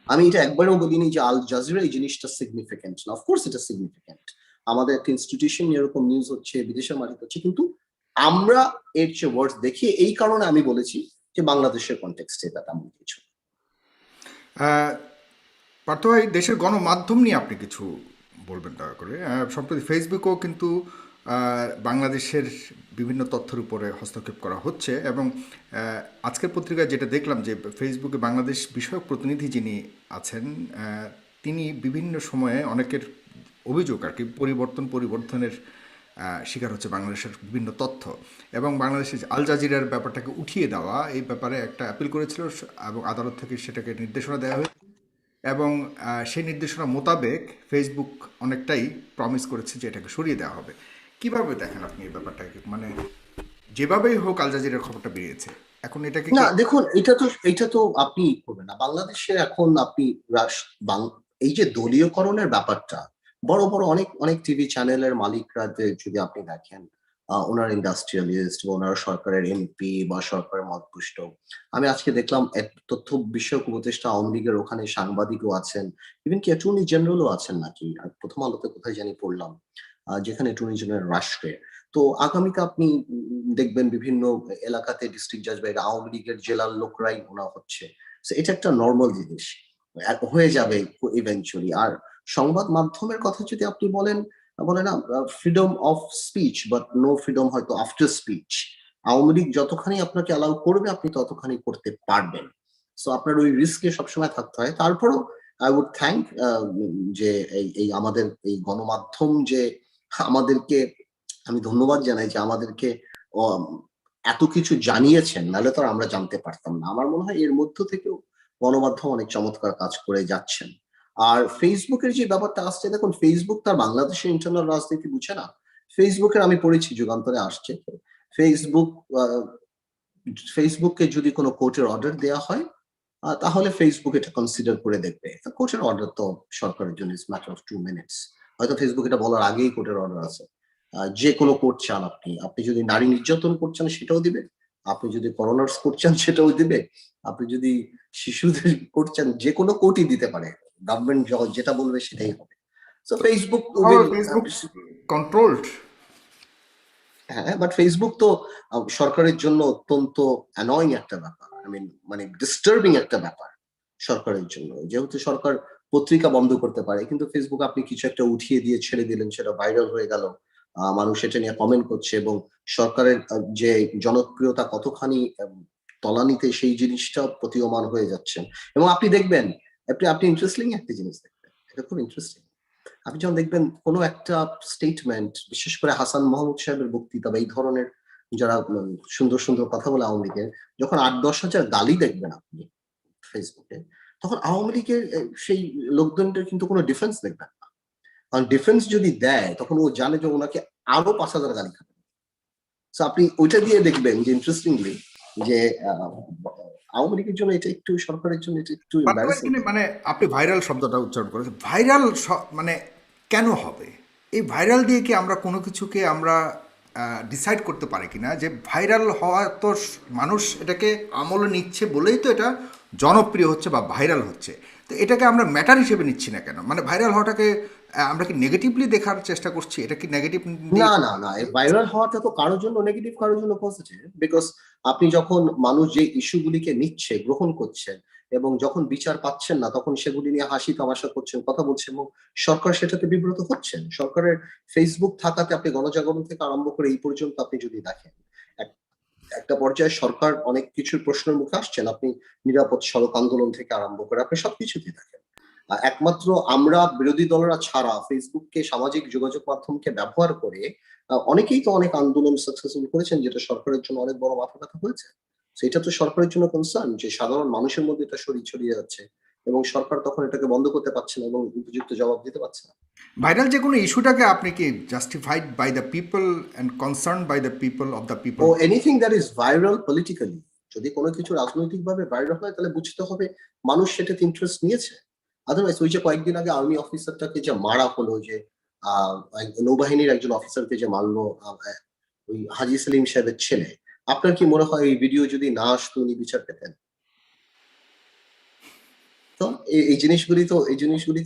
আমি এটা একবারও বলিনি যে আল জাজিরা এই জিনিসটা সিগনিফিকেন্ট না, অফকোর্স এটা সিগনিফিকেন্ট। আমাদের একটা ইনস্টিটিউশন এরকম নিউজ হচ্ছে, বিদেশের মাটিতে হচ্ছে, কিন্তু আমরা এর চেয়ে ওয়ার্স দেখি। এই কারণে আমি বলেছি যে বাংলাদেশের কনটেক্সটে এটা তেমন কিছু। আহ, পার্থ ভাই, দেশের গণমাধ্যম নিয়ে আপনি কিছু বলবেন দয়া করে। সম্প্রতি ফেসবুকেও কিন্তু বাংলাদেশের বিভিন্ন তথ্যের উপরে হস্তক্ষেপ করা হচ্ছে, এবং আজকের পত্রিকায় যেটা দেখলাম যে ফেসবুকে বাংলাদেশ বিষয়ক প্রতিনিধি যিনি আছেন, তিনি বিভিন্ন সময়ে অনেকের অভিযোগ আর কি পরিবর্তনের শিকার হচ্ছে বাংলাদেশের বিভিন্ন তথ্য, এবং বাংলাদেশের আল জাজিরার ব্যাপারটাকে উঠিয়ে দেওয়া, এই ব্যাপারে একটা অ্যাপিল করেছিল, এবং আদালত থেকে সেটাকে নির্দেশনা দেওয়া হয়েছে, এবং সেই নির্দেশনা মোতাবেক ফেসবুক অনেকটাই প্রমিস করেছে যে এটাকে সরিয়ে দেওয়া হবে। কিভাবে দেখেন আপনি এই ব্যাপারটাকে? মানে যেভাবেই হোক আল জাজিরার খবরটা বেরিয়েছে, এখন এটাকে না কি? দেখুন, এটা তো আপনি করবেন না বাংলাদেশে। এখন আপনি এই যে দলীয়করণের ব্যাপারটা, বড় বড় অনেক অনেক টিভি চ্যানেলের মালিকরা যদি আপনি দেখেন, ওনার ইন্ডাস্ট্রিয়ালিস্ট বা ওনার সরকারের এমপি বা সরকারের মতপুষ্ট। আমি আজকে দেখলাম এক তথ্য বিষয়ক উপদেষ্টা আওয়ামী লীগের ওখানে সাংবাদিকও আছেন, ইভেন কি অ্যাটর্নি জেনারেলও আছেন নাকি, আর প্রথম আলোতে কোথায় জানি পড়লাম, যেখানে অ্যাটর্নি জেনারেল রাষ্ট্রে। তো আগামীতে আপনি দেখবেন বিভিন্ন এলাকাতে ডিস্ট্রিক্ট জাজ বা আওয়ামী লীগের জেলার লোকরাই ওনা হচ্ছে। So এটা একটা নর্মাল জিনিস, হয়ে যাবে ইভেনচুয়ালি। আর সংবাদ মাধ্যমের কথা যদি আপনি বলেন, বলে না freedom of speech but no freedom হয়তো আফটার স্পিচ। আওয়ামী লীগ যতখানি আপনাকে অ্যালাউ করবে আপনি ততখানি করতে পারবেন। সো আপনার ওই রিস্কে সবসময় থাকতে হয়। তারপরও আই উড থ্যাংক যে এই আমাদের এই গণমাধ্যম যে আমাদেরকে, আমি ধন্যবাদ জানাই যে আমাদেরকে আম, এত কিছু জানিয়েছেন, নাহলে তো আর আমরা জানতে পারতাম না। আমার মনে হয় এর মধ্য থেকেও গণমাধ্যম অনেক চমৎকার কাজ করে যাচ্ছেন। আর ফেসবুকের যে ব্যাপারটা আসছে, দেখুন ফেসবুক তার বাংলাদেশের ইন্টারনাল রাজনীতি বুঝে না। ফেসবুকের আমি পড়েছি যুগান্তরে আসছে, ফেসবুক ফেসবুককে যদি কোনো কোর্টের অর্ডার দেওয়া হয় তাহলে ফেসবুক এটা কনসিডার করে দেখবে। কোর্টের অর্ডার তো সরকারের জন্য ইটস ম্যাটার অফ 2 মিনিটস। হয়তো ফেসবুক এটা বলার আগেই কোর্টের অর্ডার আছে। যে কোনো কোর্ট চান আপনি যদি নারী নির্যাতন করছেন সেটাও দিবে, আপনি যদি করোনার্স করছেন সেটাও দিবে, আপনি যদি শিশুদের করছেন যে কোনো কোর্টই দিতে পারে। গভর্নমেন্ট যেটা বলবে সেটাই হবে। So Facebook Facebook controlled. হ্যাঁ, বাট ফেসবুক তো সরকারের জন্য অত্যন্ত অ্যানয়িং একটা ব্যাপার। আই মিন মানে ডিস্টার্বিং একটা ব্যাপার সরকারের জন্য। যেহেতু সরকার পত্রিকা বন্ধ করতে পারে, কিন্তু ফেসবুক আপনি কিছু একটা উঠিয়ে দিয়ে ছেড়ে দিলেন, সেটা ভাইরাল হয়ে গেল, মানুষ এটা নিয়ে কমেন্ট করছে এবং সরকারের যে জনপ্রিয়তা কতখানি তলানিতে সেই জিনিসটা প্রতীয়মান হয়ে যাচ্ছেন। এবং আপনি দেখবেন, আপনি ইন্টারেস্টিং একটা জিনিস দেখবেন, এটা খুব ইন্টারেস্টিং। আপনি যখন দেখবেন কোনো একটা স্টেটমেন্ট, বিশেষ করে হাসান মাহমুদ সাহেবের বক্তৃতা বা এই ধরনের যারা সুন্দর সুন্দর কথা বলে আওয়ামী লীগের, যখন ৮-১০ হাজার গালি দেখবেন আপনি ফেসবুকে, তখন আওয়ামী লীগের সেই লোকজনদের কিন্তু কোনো ডিফেন্স দেখবেন না। কারণ ডিফেন্স যদি দেয় তখন ও জানে যে ওনাকে আরো ৫,০০০ গালি খাবে। সো আপনি ওইটা দিয়ে দেখবেন যে ইন্টারেস্টিংলি যে আওয়ামী লীগের জন্য এটা একটু, সরকারের জন্য এটা একটু এম্বারাসিং। মানে আপনি ভাইরাল শব্দটা উচ্চারণ করেছেন, ভাইরাল মানে কেন হবে? এই ভাইরাল দিয়ে কি আমরা কোনো কিছুকে আমরা ডিসাইড করতে পারি কিনা যে ভাইরাল হওয়া তো মানুষ এটাকে আমলে নিচ্ছে বলেই তো এটা জনপ্রিয় হচ্ছে বা ভাইরাল হচ্ছে। তো এটাকে আমরা ম্যাটার হিসেবে নিচ্ছি না কেন? মানে ভাইরাল হওয়াটাকে আমরা কি নেগেটিভলি দেখার চেষ্টা করছি? এটা কি নেগেটিভ? না, এই ভাইরাল হওয়াটা তো কারোর জন্য নেগেটিভ, কারোর জন্য পজিটিভ। বিকজ আপনি যখন মানুষ যে ইস্যুগুলিকে নিচ্ছে, গ্রহণ করছেন এবং যখন বিচার পাচ্ছেন না, তখন সেগুলি নিয়ে হাসি তামাশা করছেন, কথা বলছেন এবং সরকার সেটাতে বিব্রত হচ্ছেন। সরকারের ফেসবুক থাকাতে আপনি গণজাগরণ থেকে আরম্ভ করে এই পর্যন্ত আপনি যদি দেখেন, একটা পর্যায়ে সরকার অনেক কিছুর প্রশ্নের মুখে আসছেন। আপনি নিরাপদ সড়ক আন্দোলন থেকে আরম্ভ করে আপনি সবকিছুতেই দেখেন। একমাত্র আমরা বিরোধী দলরা ছাড়া ফেসবুককে, সামাজিক যোগাযোগ মাধ্যমকে ব্যবহার করে অনেকেই তো অনেক আন্দোলন সাকসেসফুল করেছেন, যেটা সরকারের জন্য অনেক বড় মাথা ব্যথা হয়েছে। সেটা তো সরকারের জন্য কনসার্ন যে সাধারণ মানুষের মধ্যে এটা ছড়িয়ে যাচ্ছে এবং সরকার তখন এটাকে বন্ধ করতে পারছে না এবং উপযুক্ত জবাব দিতে পারছে না। ভাইরাল যে কোনো ইস্যুটাকে আপনি কি justified by the people and concern by the people of the people? ও anything that is viral politically, যদি কোনো কিছু রাজনৈতিকভাবে ভাইরাল হয় তাহলে বুঝতে হবে মানুষ সেটাতে ইন্টারেস্ট নিয়েছে। আদারওয়াইজ ওই যে কয়েকদিন আগে আর্মি অফিসারটাকে যে মারা হলো, যে নৌবাহিনীর একজন অফিসারকে যে মারলো ওই হাজী সেলিম সাহেবের ছেলে, আপনার কি মনে হয় এই ভিডিও যদি না আসতো উনি বিচার পেতেন? তো এই জিনিসগুলি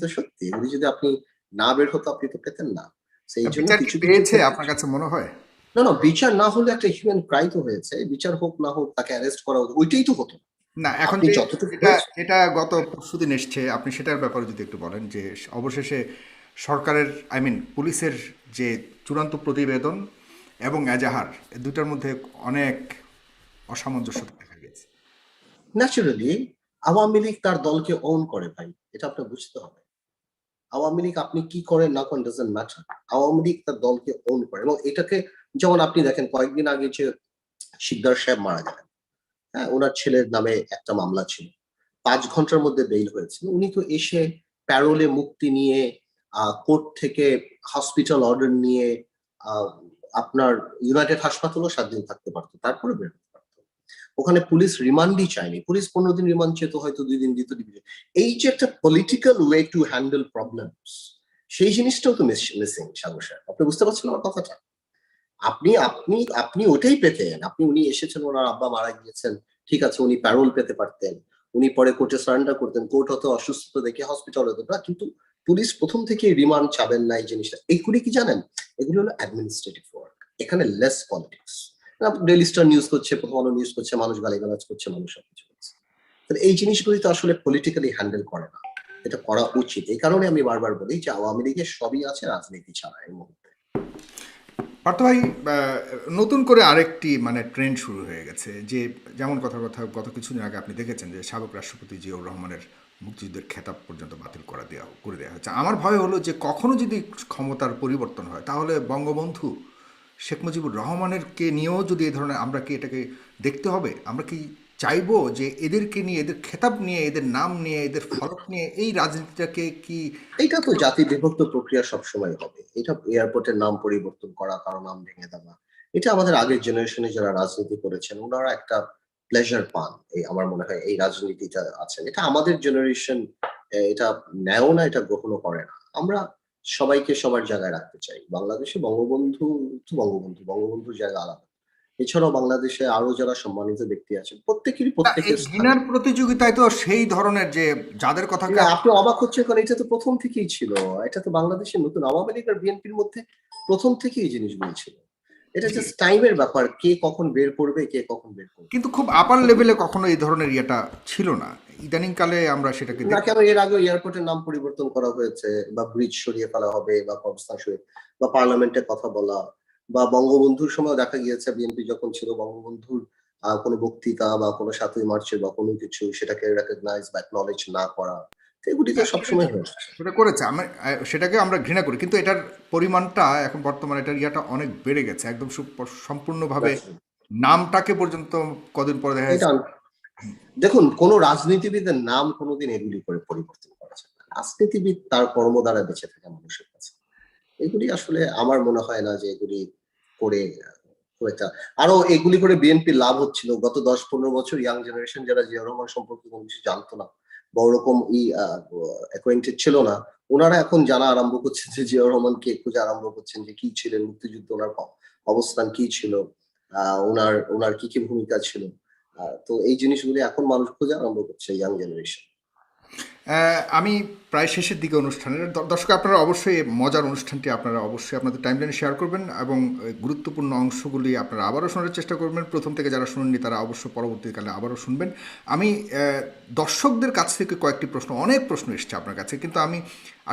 তো সত্যি। এগুলি যদি আপনি না বের হতো আপনি তো পেতেন না। সেই জন্য বিচার কি কিছু পেয়েছে আপনার কাছে মনে হয়? না, বিচার না হলে একটা হিউম্যান ক্রাই তো হয়েছে। বিচার হোক না হোক তাকে অ্যারেস্ট করা হতো, ওইটাই তো হতো। না, এখন আপনি যে যতটুকু এটা এটা গত পরশুদিন এসছে, আপনি সেটার ব্যাপারে যদি একটু বলেন যে অবশেষে সরকারের পুলিশের যে চূড়ান্ত প্রতিবেদন এবং এজাহার, এই দুটার মধ্যে অনেক অসামঞ্জস্যতা দেখা গেছে। ন্যাচারালি আওয়ামী লীগ তার দলকে ওন করে ভাই, এটা আপনার বুঝতে হবে। আওয়ামী লীগ আপনি কি করেন না করেন ডাজন্ট ম্যাটার, আওয়ামী লীগ তার দলকে ওন করে। এবং এটাকে যেমন আপনি দেখেন কয়েকদিন আগে যে শিকদার সাহেব মারা গেলেন, হ্যাঁ, ওনার ছেলের নামে একটা মামলা ছিল, ৫ ঘন্টার মধ্যে বেইল হয়েছিল। উনি তো এসে প্যারোলে মুক্তি নিয়ে কোর্ট থেকে হসপিটাল অর্ডার নিয়ে আপনার ইউনাইটেড হাসপাতালও ৭ দিন থাকতে পারতো, তারপরে বের হতে পারতো। ওখানে পুলিশ রিমান্ডই চায়নি, পুলিশ ১৫ দিন রিমান্ড চেত, হয়তো ২ দিন দিত ডিভিশন। এই যে একটা political way to handle problems, সেই জিনিসটাও তো মিসিং। সাগর সাহেব, আপনি বুঝতে পারছেন আমার কথাটা? আপনি আপনি আপনি ওটাই পেতেন। উনি এসেছেন, ওনার আব্বা মারা গিয়েছেন, ঠিক আছে, উনি প্যারোল পেতে পারতেন, উনি পরে কোর্টে সারেন্ডার করতেন, কোর্ট হয়তো অসুস্থতা দেখে হসপিটাল হতো না, কিন্তু পুলিশ প্রথম থেকে রিমান্ড চাবেন না। এই জিনিসটা, এইগুলি কি জানেন, এগুলো হলো অ্যাডমিনিস্ট্রেটিভ ওয়ার্ক, এখানে less politics. Daily star news করছে, প্রথম আলো নিউজ করছে, মানুষ গালিগালাজ করছে, মানুষ সবকিছু করছে। তাহলে এই জিনিসগুলি তো আসলে পলিটিক্যালি হ্যান্ডেল করে না। এটা করা উচিত। এই কারণে আমি বারবার বলি যে আওয়ামী লীগের সবই আছে, রাজনীতি ছাড়া এই মুহূর্তে। পার্থ ভাই, নতুন করে আরেকটি মানে ট্রেন্ড শুরু হয়ে গেছে যে, যেমন কথা গত কিছুদিন আগে আপনি দেখেছেন যে সাবেক রাষ্ট্রপতি জিয়াউর রহমানের মুক্তিযুদ্ধের খেতাব পর্যন্ত বাতিল করে দেওয়া হচ্ছে। আমার ভয় হলো যে কখনো যদি ক্ষমতার পরিবর্তন হয় তাহলে বঙ্গবন্ধু শেখ মুজিবুর রহমানের কে নিয়েও যদি এই ধরনের, আমরা কি এটাকে দেখতে হবে? আমরা কি চাইবো যে এদেরকে নিয়ে, এদের খেতাব নিয়ে, এদের নাম নিয়ে, এদের ফলক নিয়ে এই রাজনীতিটাকে কি? এটা তো জাতি বিভক্ত প্রক্রিয়া সবসময় হবে। এটা এয়ারপোর্টের নাম পরিবর্তন করা, কারো নাম ভেঙে দেওয়া, এটা আমাদের আগের জেনারেশনে যারা রাজনীতি করেছেন ওনারা একটা প্লেজার পান। এই আমার মনে হয় এই রাজনীতিটা আছে, এটা আমাদের জেনারেশন এটা নেয়ও না, এটা গ্রহণও করে না। আমরা সবাইকে সবার জায়গায় রাখতে চাই। বাংলাদেশে বঙ্গবন্ধু তো বঙ্গবন্ধুর জায়গা আলাদা। এছাড়াও বাংলাদেশে আরো যারা সম্মানিত ব্যক্তি আছেন প্রত্যেকেরই না, এই প্রত্যেকের স্থানে। ঘৃণার প্রতিযোগিতায় তো সেই ধরনের যে যাদের কথা না, আপনি অবাক হচ্ছেন কারণ এটা তো প্রথম থেকেই ছিল। এটা তো বাংলাদেশের নতুন, আওয়ামী লীগ আর বিএনপির মধ্যে প্রথম থেকেই এই জিনিসগুলো ছিল। এটা জি, জাস্ট টাইমের ব্যাপার, কে কখন বের করবে, কে কখন বের করবে। কিন্তু খুব আপার লেভেলে কখনো এই ধরনের ইয়েটা ছিল না। ইদানিং কালে আমরা সেটাকে না দেখি। কেন এর আগে এয়ারপোর্টের নাম পরিবর্তন করা হয়েছে, বা ব্রিজ সরিয়ে ফেলা হবে, বা কবরস্থান সরিয়ে, বা পার্লামেন্টে কথা বলা, বা বঙ্গবন্ধুর সময় দেখা গিয়েছে বিএনপি যখন ছিল বঙ্গবন্ধুর কোনো বক্তৃতা বা কোনো ৭ই মার্চের বা কোনো কিছু সেটাকে রেকগনাইজ বা অ্যাকনলেজ না করা, তো এগুলি তো হ্যাঁ, সবসময় হয়ে আসছে। সেটা করেছে, আমরা সেটাকে আমরা ঘৃণা করি, কিন্তু এটার পরিমাণটা এখন বর্তমানে এটার ইয়াটা অনেক বেড়ে গেছে, একদম সম্পূর্ণভাবে নামটাকে পর্যন্ত কদিন পরে দেখা এটা যাচ্ছে। দেখুন, কোন রাজনীতিবিদের নাম কোনোদিন এগুলি করে পরিবর্তন করা যায় না। রাজনীতিবিদ তার কর্ম দ্বারা বেঁচে থাকা মানুষের কাছে। এগুলি আসলে আমার মনে হয় না যে এগুলি করে খুব একটা, আরো এগুলি করে বিএনপির লাভ হচ্ছিল। গত ১০-১৫ বছর ইয়াং জেনারেশন যারা জিয়াউর রহমান সম্পর্কে কোনো কিছু জানতো না বা ওরকম অ্যাকোয়েন্টেড ছিল না, ওনারা এখন জানা আরম্ভ করছেন যে জিয়াউর রহমানকে খোঁজা আরম্ভ করছেন যে কি ছিলেন, মুক্তিযুদ্ধ ওনার অবস্থান কি ছিল, ওনার ওনার কি কি ভূমিকা ছিল। তো এই জিনিসগুলি এখন মানুষ খোঁজা আরম্ভ করছে, ইয়াং জেনারেশন। আমি প্রায় শেষের দিকে অনুষ্ঠানের দর্শক, আপনারা অবশ্যই এই মজার অনুষ্ঠানটি আপনারা অবশ্যই আপনাদের টাইমলাইনে শেয়ার করবেন এবং গুরুত্বপূর্ণ অংশগুলি আপনারা আবারও শোনার চেষ্টা করবেন। প্রথম থেকে যারা শুনেননি তারা অবশ্য পরবর্তীকালে আবারও শুনবেন। আমি দর্শকদের কাছ থেকে কয়েকটি প্রশ্ন, অনেক প্রশ্ন এসছে আপনার কাছে, কিন্তু আমি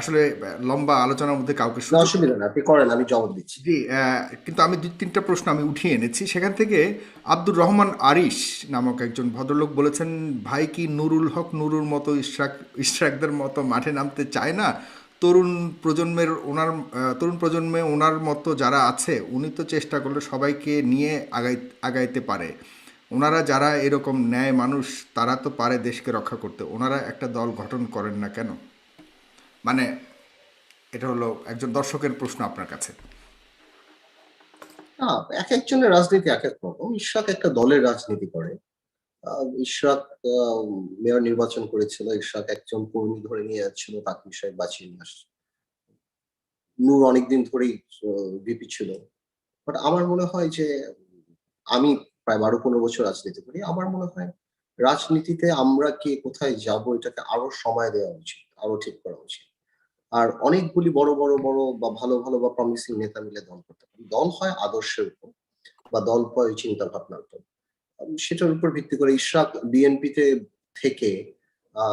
আসলে লম্বা আলোচনার মধ্যে কাউকে না, সুযোগ। অসুবিধা না, আপনি করেন, আমি জবাব দিচ্ছি। জি, কিন্তু আমি ২-৩টা প্রশ্ন আমি উঠিয়ে এনেছি। সেখান থেকে আব্দুর রহমান আরিশ নামক একজন ভদ্রলোক বলেছেন, ভাই কি নুরুল হক নুরুর মতো ইশরাকদের মতো মাঠে নামতে চায় না? তরুণ প্রজন্মে ওনার মতো যারা আছে উনি তো চেষ্টা করলে সবাইকে নিয়ে আগাইতে পারে। ওনারা যারা এরকম ন্যায় মানুষ তারা তো পারে দেশকে রক্ষা করতে, ওনারা একটা দল গঠন করেন না কেন? মানে এটা হলো একজন দর্শকের প্রশ্ন আপনার কাছে। না, এক একজনের রাজনীতি এক এক রকম। ইশরাক একটা দলের রাজনীতি করে। ইশরাক মেয়র নির্বাচন করেছিল। ইশরাক একজন কর্মী ধরে নিয়ে যাচ্ছিল, তাকে ইশরাক বাঁচিয়ে নিয়ে আসছে। নূর অনেকদিন ধরেই ভিপি ছিল। বাট আমার মনে হয় যে আমি প্রায় ১২-১৫ বছর রাজনীতি করি। আমার মনে হয় রাজনীতিতে আমরা কে কোথায় যাব এটাকে আরো সময় দেওয়া উচিত, আরো ঠিক করা উচিত। আর অনেকগুলি বড় বা ভালো বা প্রমিসিং নেতা মিলে দল করতে পারে। দল হয় আদর্শের উপর বা দল হয় চিন্তা ভাবনার উপর। সেটার উপর ভিত্তি করে ইশরাক বিএনপিতে থেকে আ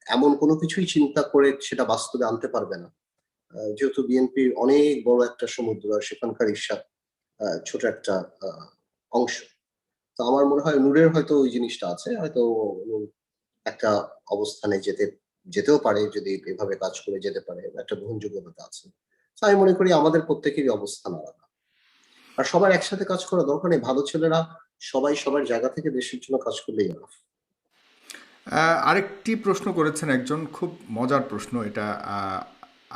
এমন কোনো কিছুই চিন্তা করে সেটা বাস্তবে আনতে পারবে না। যেহেতু বিএনপির অনেক বড় একটা সমুদ্র আর সেখানকার ইশরাক ছোট একটা আ অংশ। তো আমার মনে হয় নূরের হয়তো ওই জিনিসটা আছে। হয়তো নূর একটা অবস্থানে যেতেও পারে, যদি এভাবে কাজ করে যেতে পারে, একটা গ্রহণযোগ্যতা আছে। তো আমি মনে করি আমাদের প্রত্যেকেরই অবস্থান আলাদা। আর সবার একসাথে কাজ করা দরকার নেই। ভালো ছেলেরা সবাই সবার জায়গা থেকে দেশের জন্য কাজ করলেই এনাফ। আরেকটি প্রশ্ন করেছেন একজন, খুব মজার প্রশ্ন এটা।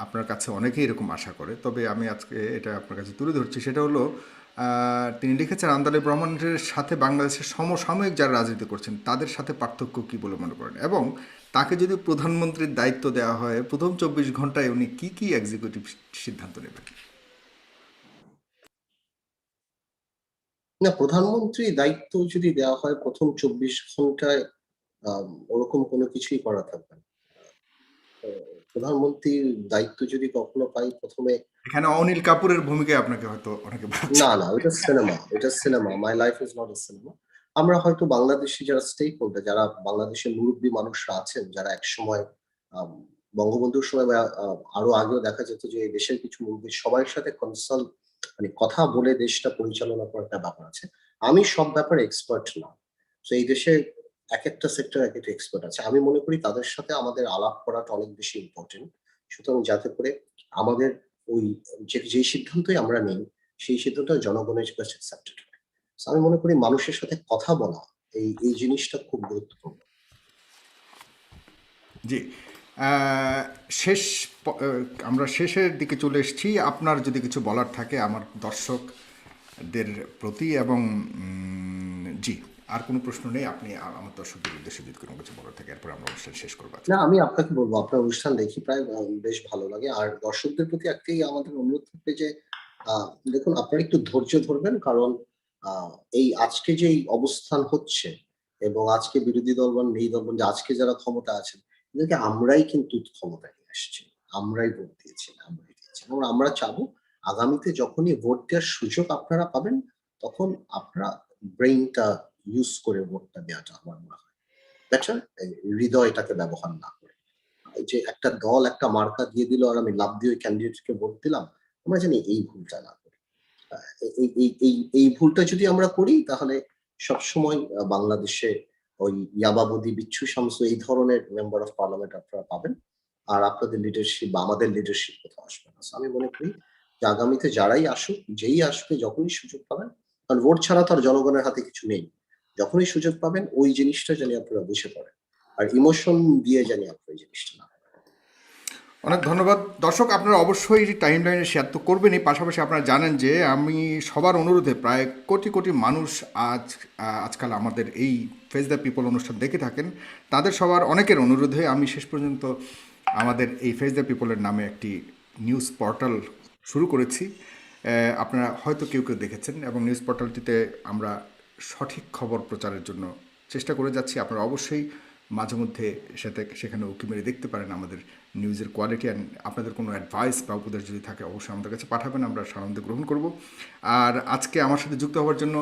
আপনার কাছে অনেকেই এরকম আশা করে, তবে আমি আজকে এটা আপনার কাছে তুলে ধরছি। সেটা হলো, তিনি লিখেছেন, আন্দালিব রহমানের সাথে বাংলাদেশের সমসাময়িক যারা রাজনীতি করছেন তাদের সাথে পার্থক্য কী বলে মনে করেন, এবং তাকে যদি প্রধানমন্ত্রীর দায়িত্ব দেওয়া হয় প্রথম ২৪ ঘন্টায় উনি কি কি এক্সিকিউটিভ সিদ্ধান্ত নেবেন? না, প্রধানমন্ত্রী দায়িত্ব যদি দেওয়া হয় ১ম ২৪ ঘন্টায় ওরকম কোনো কিছুই করা থাকবে না। তো প্রধানমন্ত্রীর দায়িত্ব যদি কখনো পাই ১ম এ এখানে অনিল কাপুরের ভূমিকায় আপনাকে হয়তো অনেকে ভাবছে। না, ওটা সিনেমা। এটা cinema. My life is not a cinema. আমরা হয়তো বাংলাদেশী যারা স্টেক হোল্ডার, যারা বাংলাদেশের মুরুব্বি মানুষরা আছেন, যারা একসময় আম বঙ্গবন্ধুর সময় বা আরো আগেও দেখা যেত যে এই দেশের কিছু মুরব্বি সবার সাথে মানে কথা বলে দেশটা পরিচালনা করার একটা ব্যাপার আছে। আমি সব ব্যাপারে এক্সপার্ট না। তো এই দেশে একেকটা সেক্টর একেকটা এক্সপার্ট আছে। আমি মনে করি তাদের সাথে আমাদের আলাপ করাটা অনেক বেশি ইম্পোর্টেন্ট। সুতরাং যাতে করে আমাদের ওই যে সিদ্ধান্তই আমরা নেই, সেই সিদ্ধান্ত জনগণের কাছে অ্যাকসেপ্টেড হয়। সো আমি মনে করি মানুষের সাথে কথা বলা এই জিনিসটা খুব গুরুত্বপূর্ণ। জি। শেষ আমরা শেষের দিকে চলে এসেছি। আপনার যদি কিছু বলার থাকে আমার দর্শকদের প্রতি এবং জি, আর কোনো প্রশ্ন নেই। আপনি আমার দর্শকদের উদ্দেশ্যে যদি কোনো কিছু বলার থাকে, এরপর আমরা অনুষ্ঠান শেষ করবো আজকে। না, আমি আপনাকে বলব আপনার অনুষ্ঠান দেখি প্রায় বেশ ভালো লাগে। আর দর্শকদের প্রতি একটাই আমাদের অনুরোধ থাকবে যে আ দেখুন আপনারা একটু ধৈর্য ধরবেন। কারণ আ এই আজকে যে এই অবস্থান হচ্ছে এবং আজকে বিরোধী দল বলেন, এই দল বলেন যে আজকে যারা ক্ষমতা আছেন, এদেরকে আমরাই কিন্তু ক্ষমতায় নিয়ে আসছি। আমরাই ভোট দিয়েছি, আমরাই দিয়েছি। এবং আমরা চাবো আগামীতে যখনই ভোট দেওয়ার সুযোগ আপনারা পাবেন, তখন আপনারা ব্রেইনটা ইউজ করে ভোটটা দেওয়াটা আমার মনে হয় বেটার। হৃদয়টাকে ব্যবহার না করে। এই যে একটা দল একটা মার্কা দিয়ে দিল আর আমি লাফ দিয়ে ওই ক্যান্ডিডেটকে ভোট দিলাম। আমরা জানি এই ভুলটা না করি। আ এই ভুলটা যদি আমরা করি তাহলে সবসময় বাংলাদেশে ওই ইয়াবাবুদি, বিচ্ছু শামসু এই ধরনের মেম্বার অফ পার্লামেন্ট আপনারা পাবেন। আর আপনাদের লিডারশিপ বা আমাদের লিডারশিপ কোথাও আসবে না। সো আমি মনে করি যে আগামীতে যারাই আসুক, যেই আসবে যখনই সুযোগ পাবেন, কারণ ভোট ছাড়া তো আর জনগণের হাতে কিছু নেই। যখনই সুযোগ পাবেন ওই জিনিসটা জানি আপনারা বুঝে পড়েন। আর ইমোশন দিয়ে জানি আপনারা এই জিনিসটা না করেন। অনেক ধন্যবাদ। দর্শক, আপনারা অবশ্যই টাইম লাইনে শেয়ার তো করবেনই, পাশাপাশি আপনারা জানেন যে আমি সবার অনুরোধে প্রায় কোটি কোটি মানুষ আজকাল আমাদের এই ফেস দ্য পিপল অনুষ্ঠান দেখে থাকেন। তাদের সবার অনেকের অনুরোধে আমি শেষ পর্যন্ত আমাদের এই ফেস দ্য পিপলের নামে একটি নিউজ পোর্টাল শুরু করেছি। আপনারা হয়তো কেউ কেউ দেখেছেন, এবং নিউজ পোর্টালটিতে আমরা সঠিক খবর প্রচারের জন্য চেষ্টা করে যাচ্ছি। আপনারা অবশ্যই মাঝে মধ্যে সেখানে উঁকি মেরে দেখতে পারেন আমাদের নিউজের কোয়ালিটি। অ্যান্ড আপনাদের কোনো অ্যাডভাইস বা উপদেশ যদি থাকে অবশ্যই আমাদের কাছে পাঠাবেন, আমরা সানন্দে গ্রহণ করব। আর আজকে আমার সাথে যুক্ত হওয়ার জন্য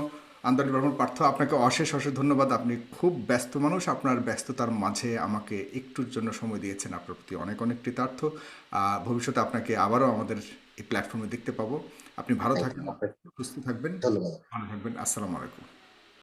আন্দোলন রহমান পার্থ, আপনাকে অশেষ ধন্যবাদ। আপনি খুব ব্যস্ত মানুষ, আপনার ব্যস্ততার মাঝে আমাকে একটুর জন্য সময় দিয়েছেন। আপনার প্রতি অনেক অনেক কৃতার্থ। ভবিষ্যতে আপনাকে আবারও আমাদের এই প্ল্যাটফর্মে দেখতে পাবো। আপনি ভালো থ্যাংক ইউ। থাকবেন, সুস্থ থাকবেন, ধন্যবাদ। ভালো থাকবেন। আসসালামু আলাইকুম।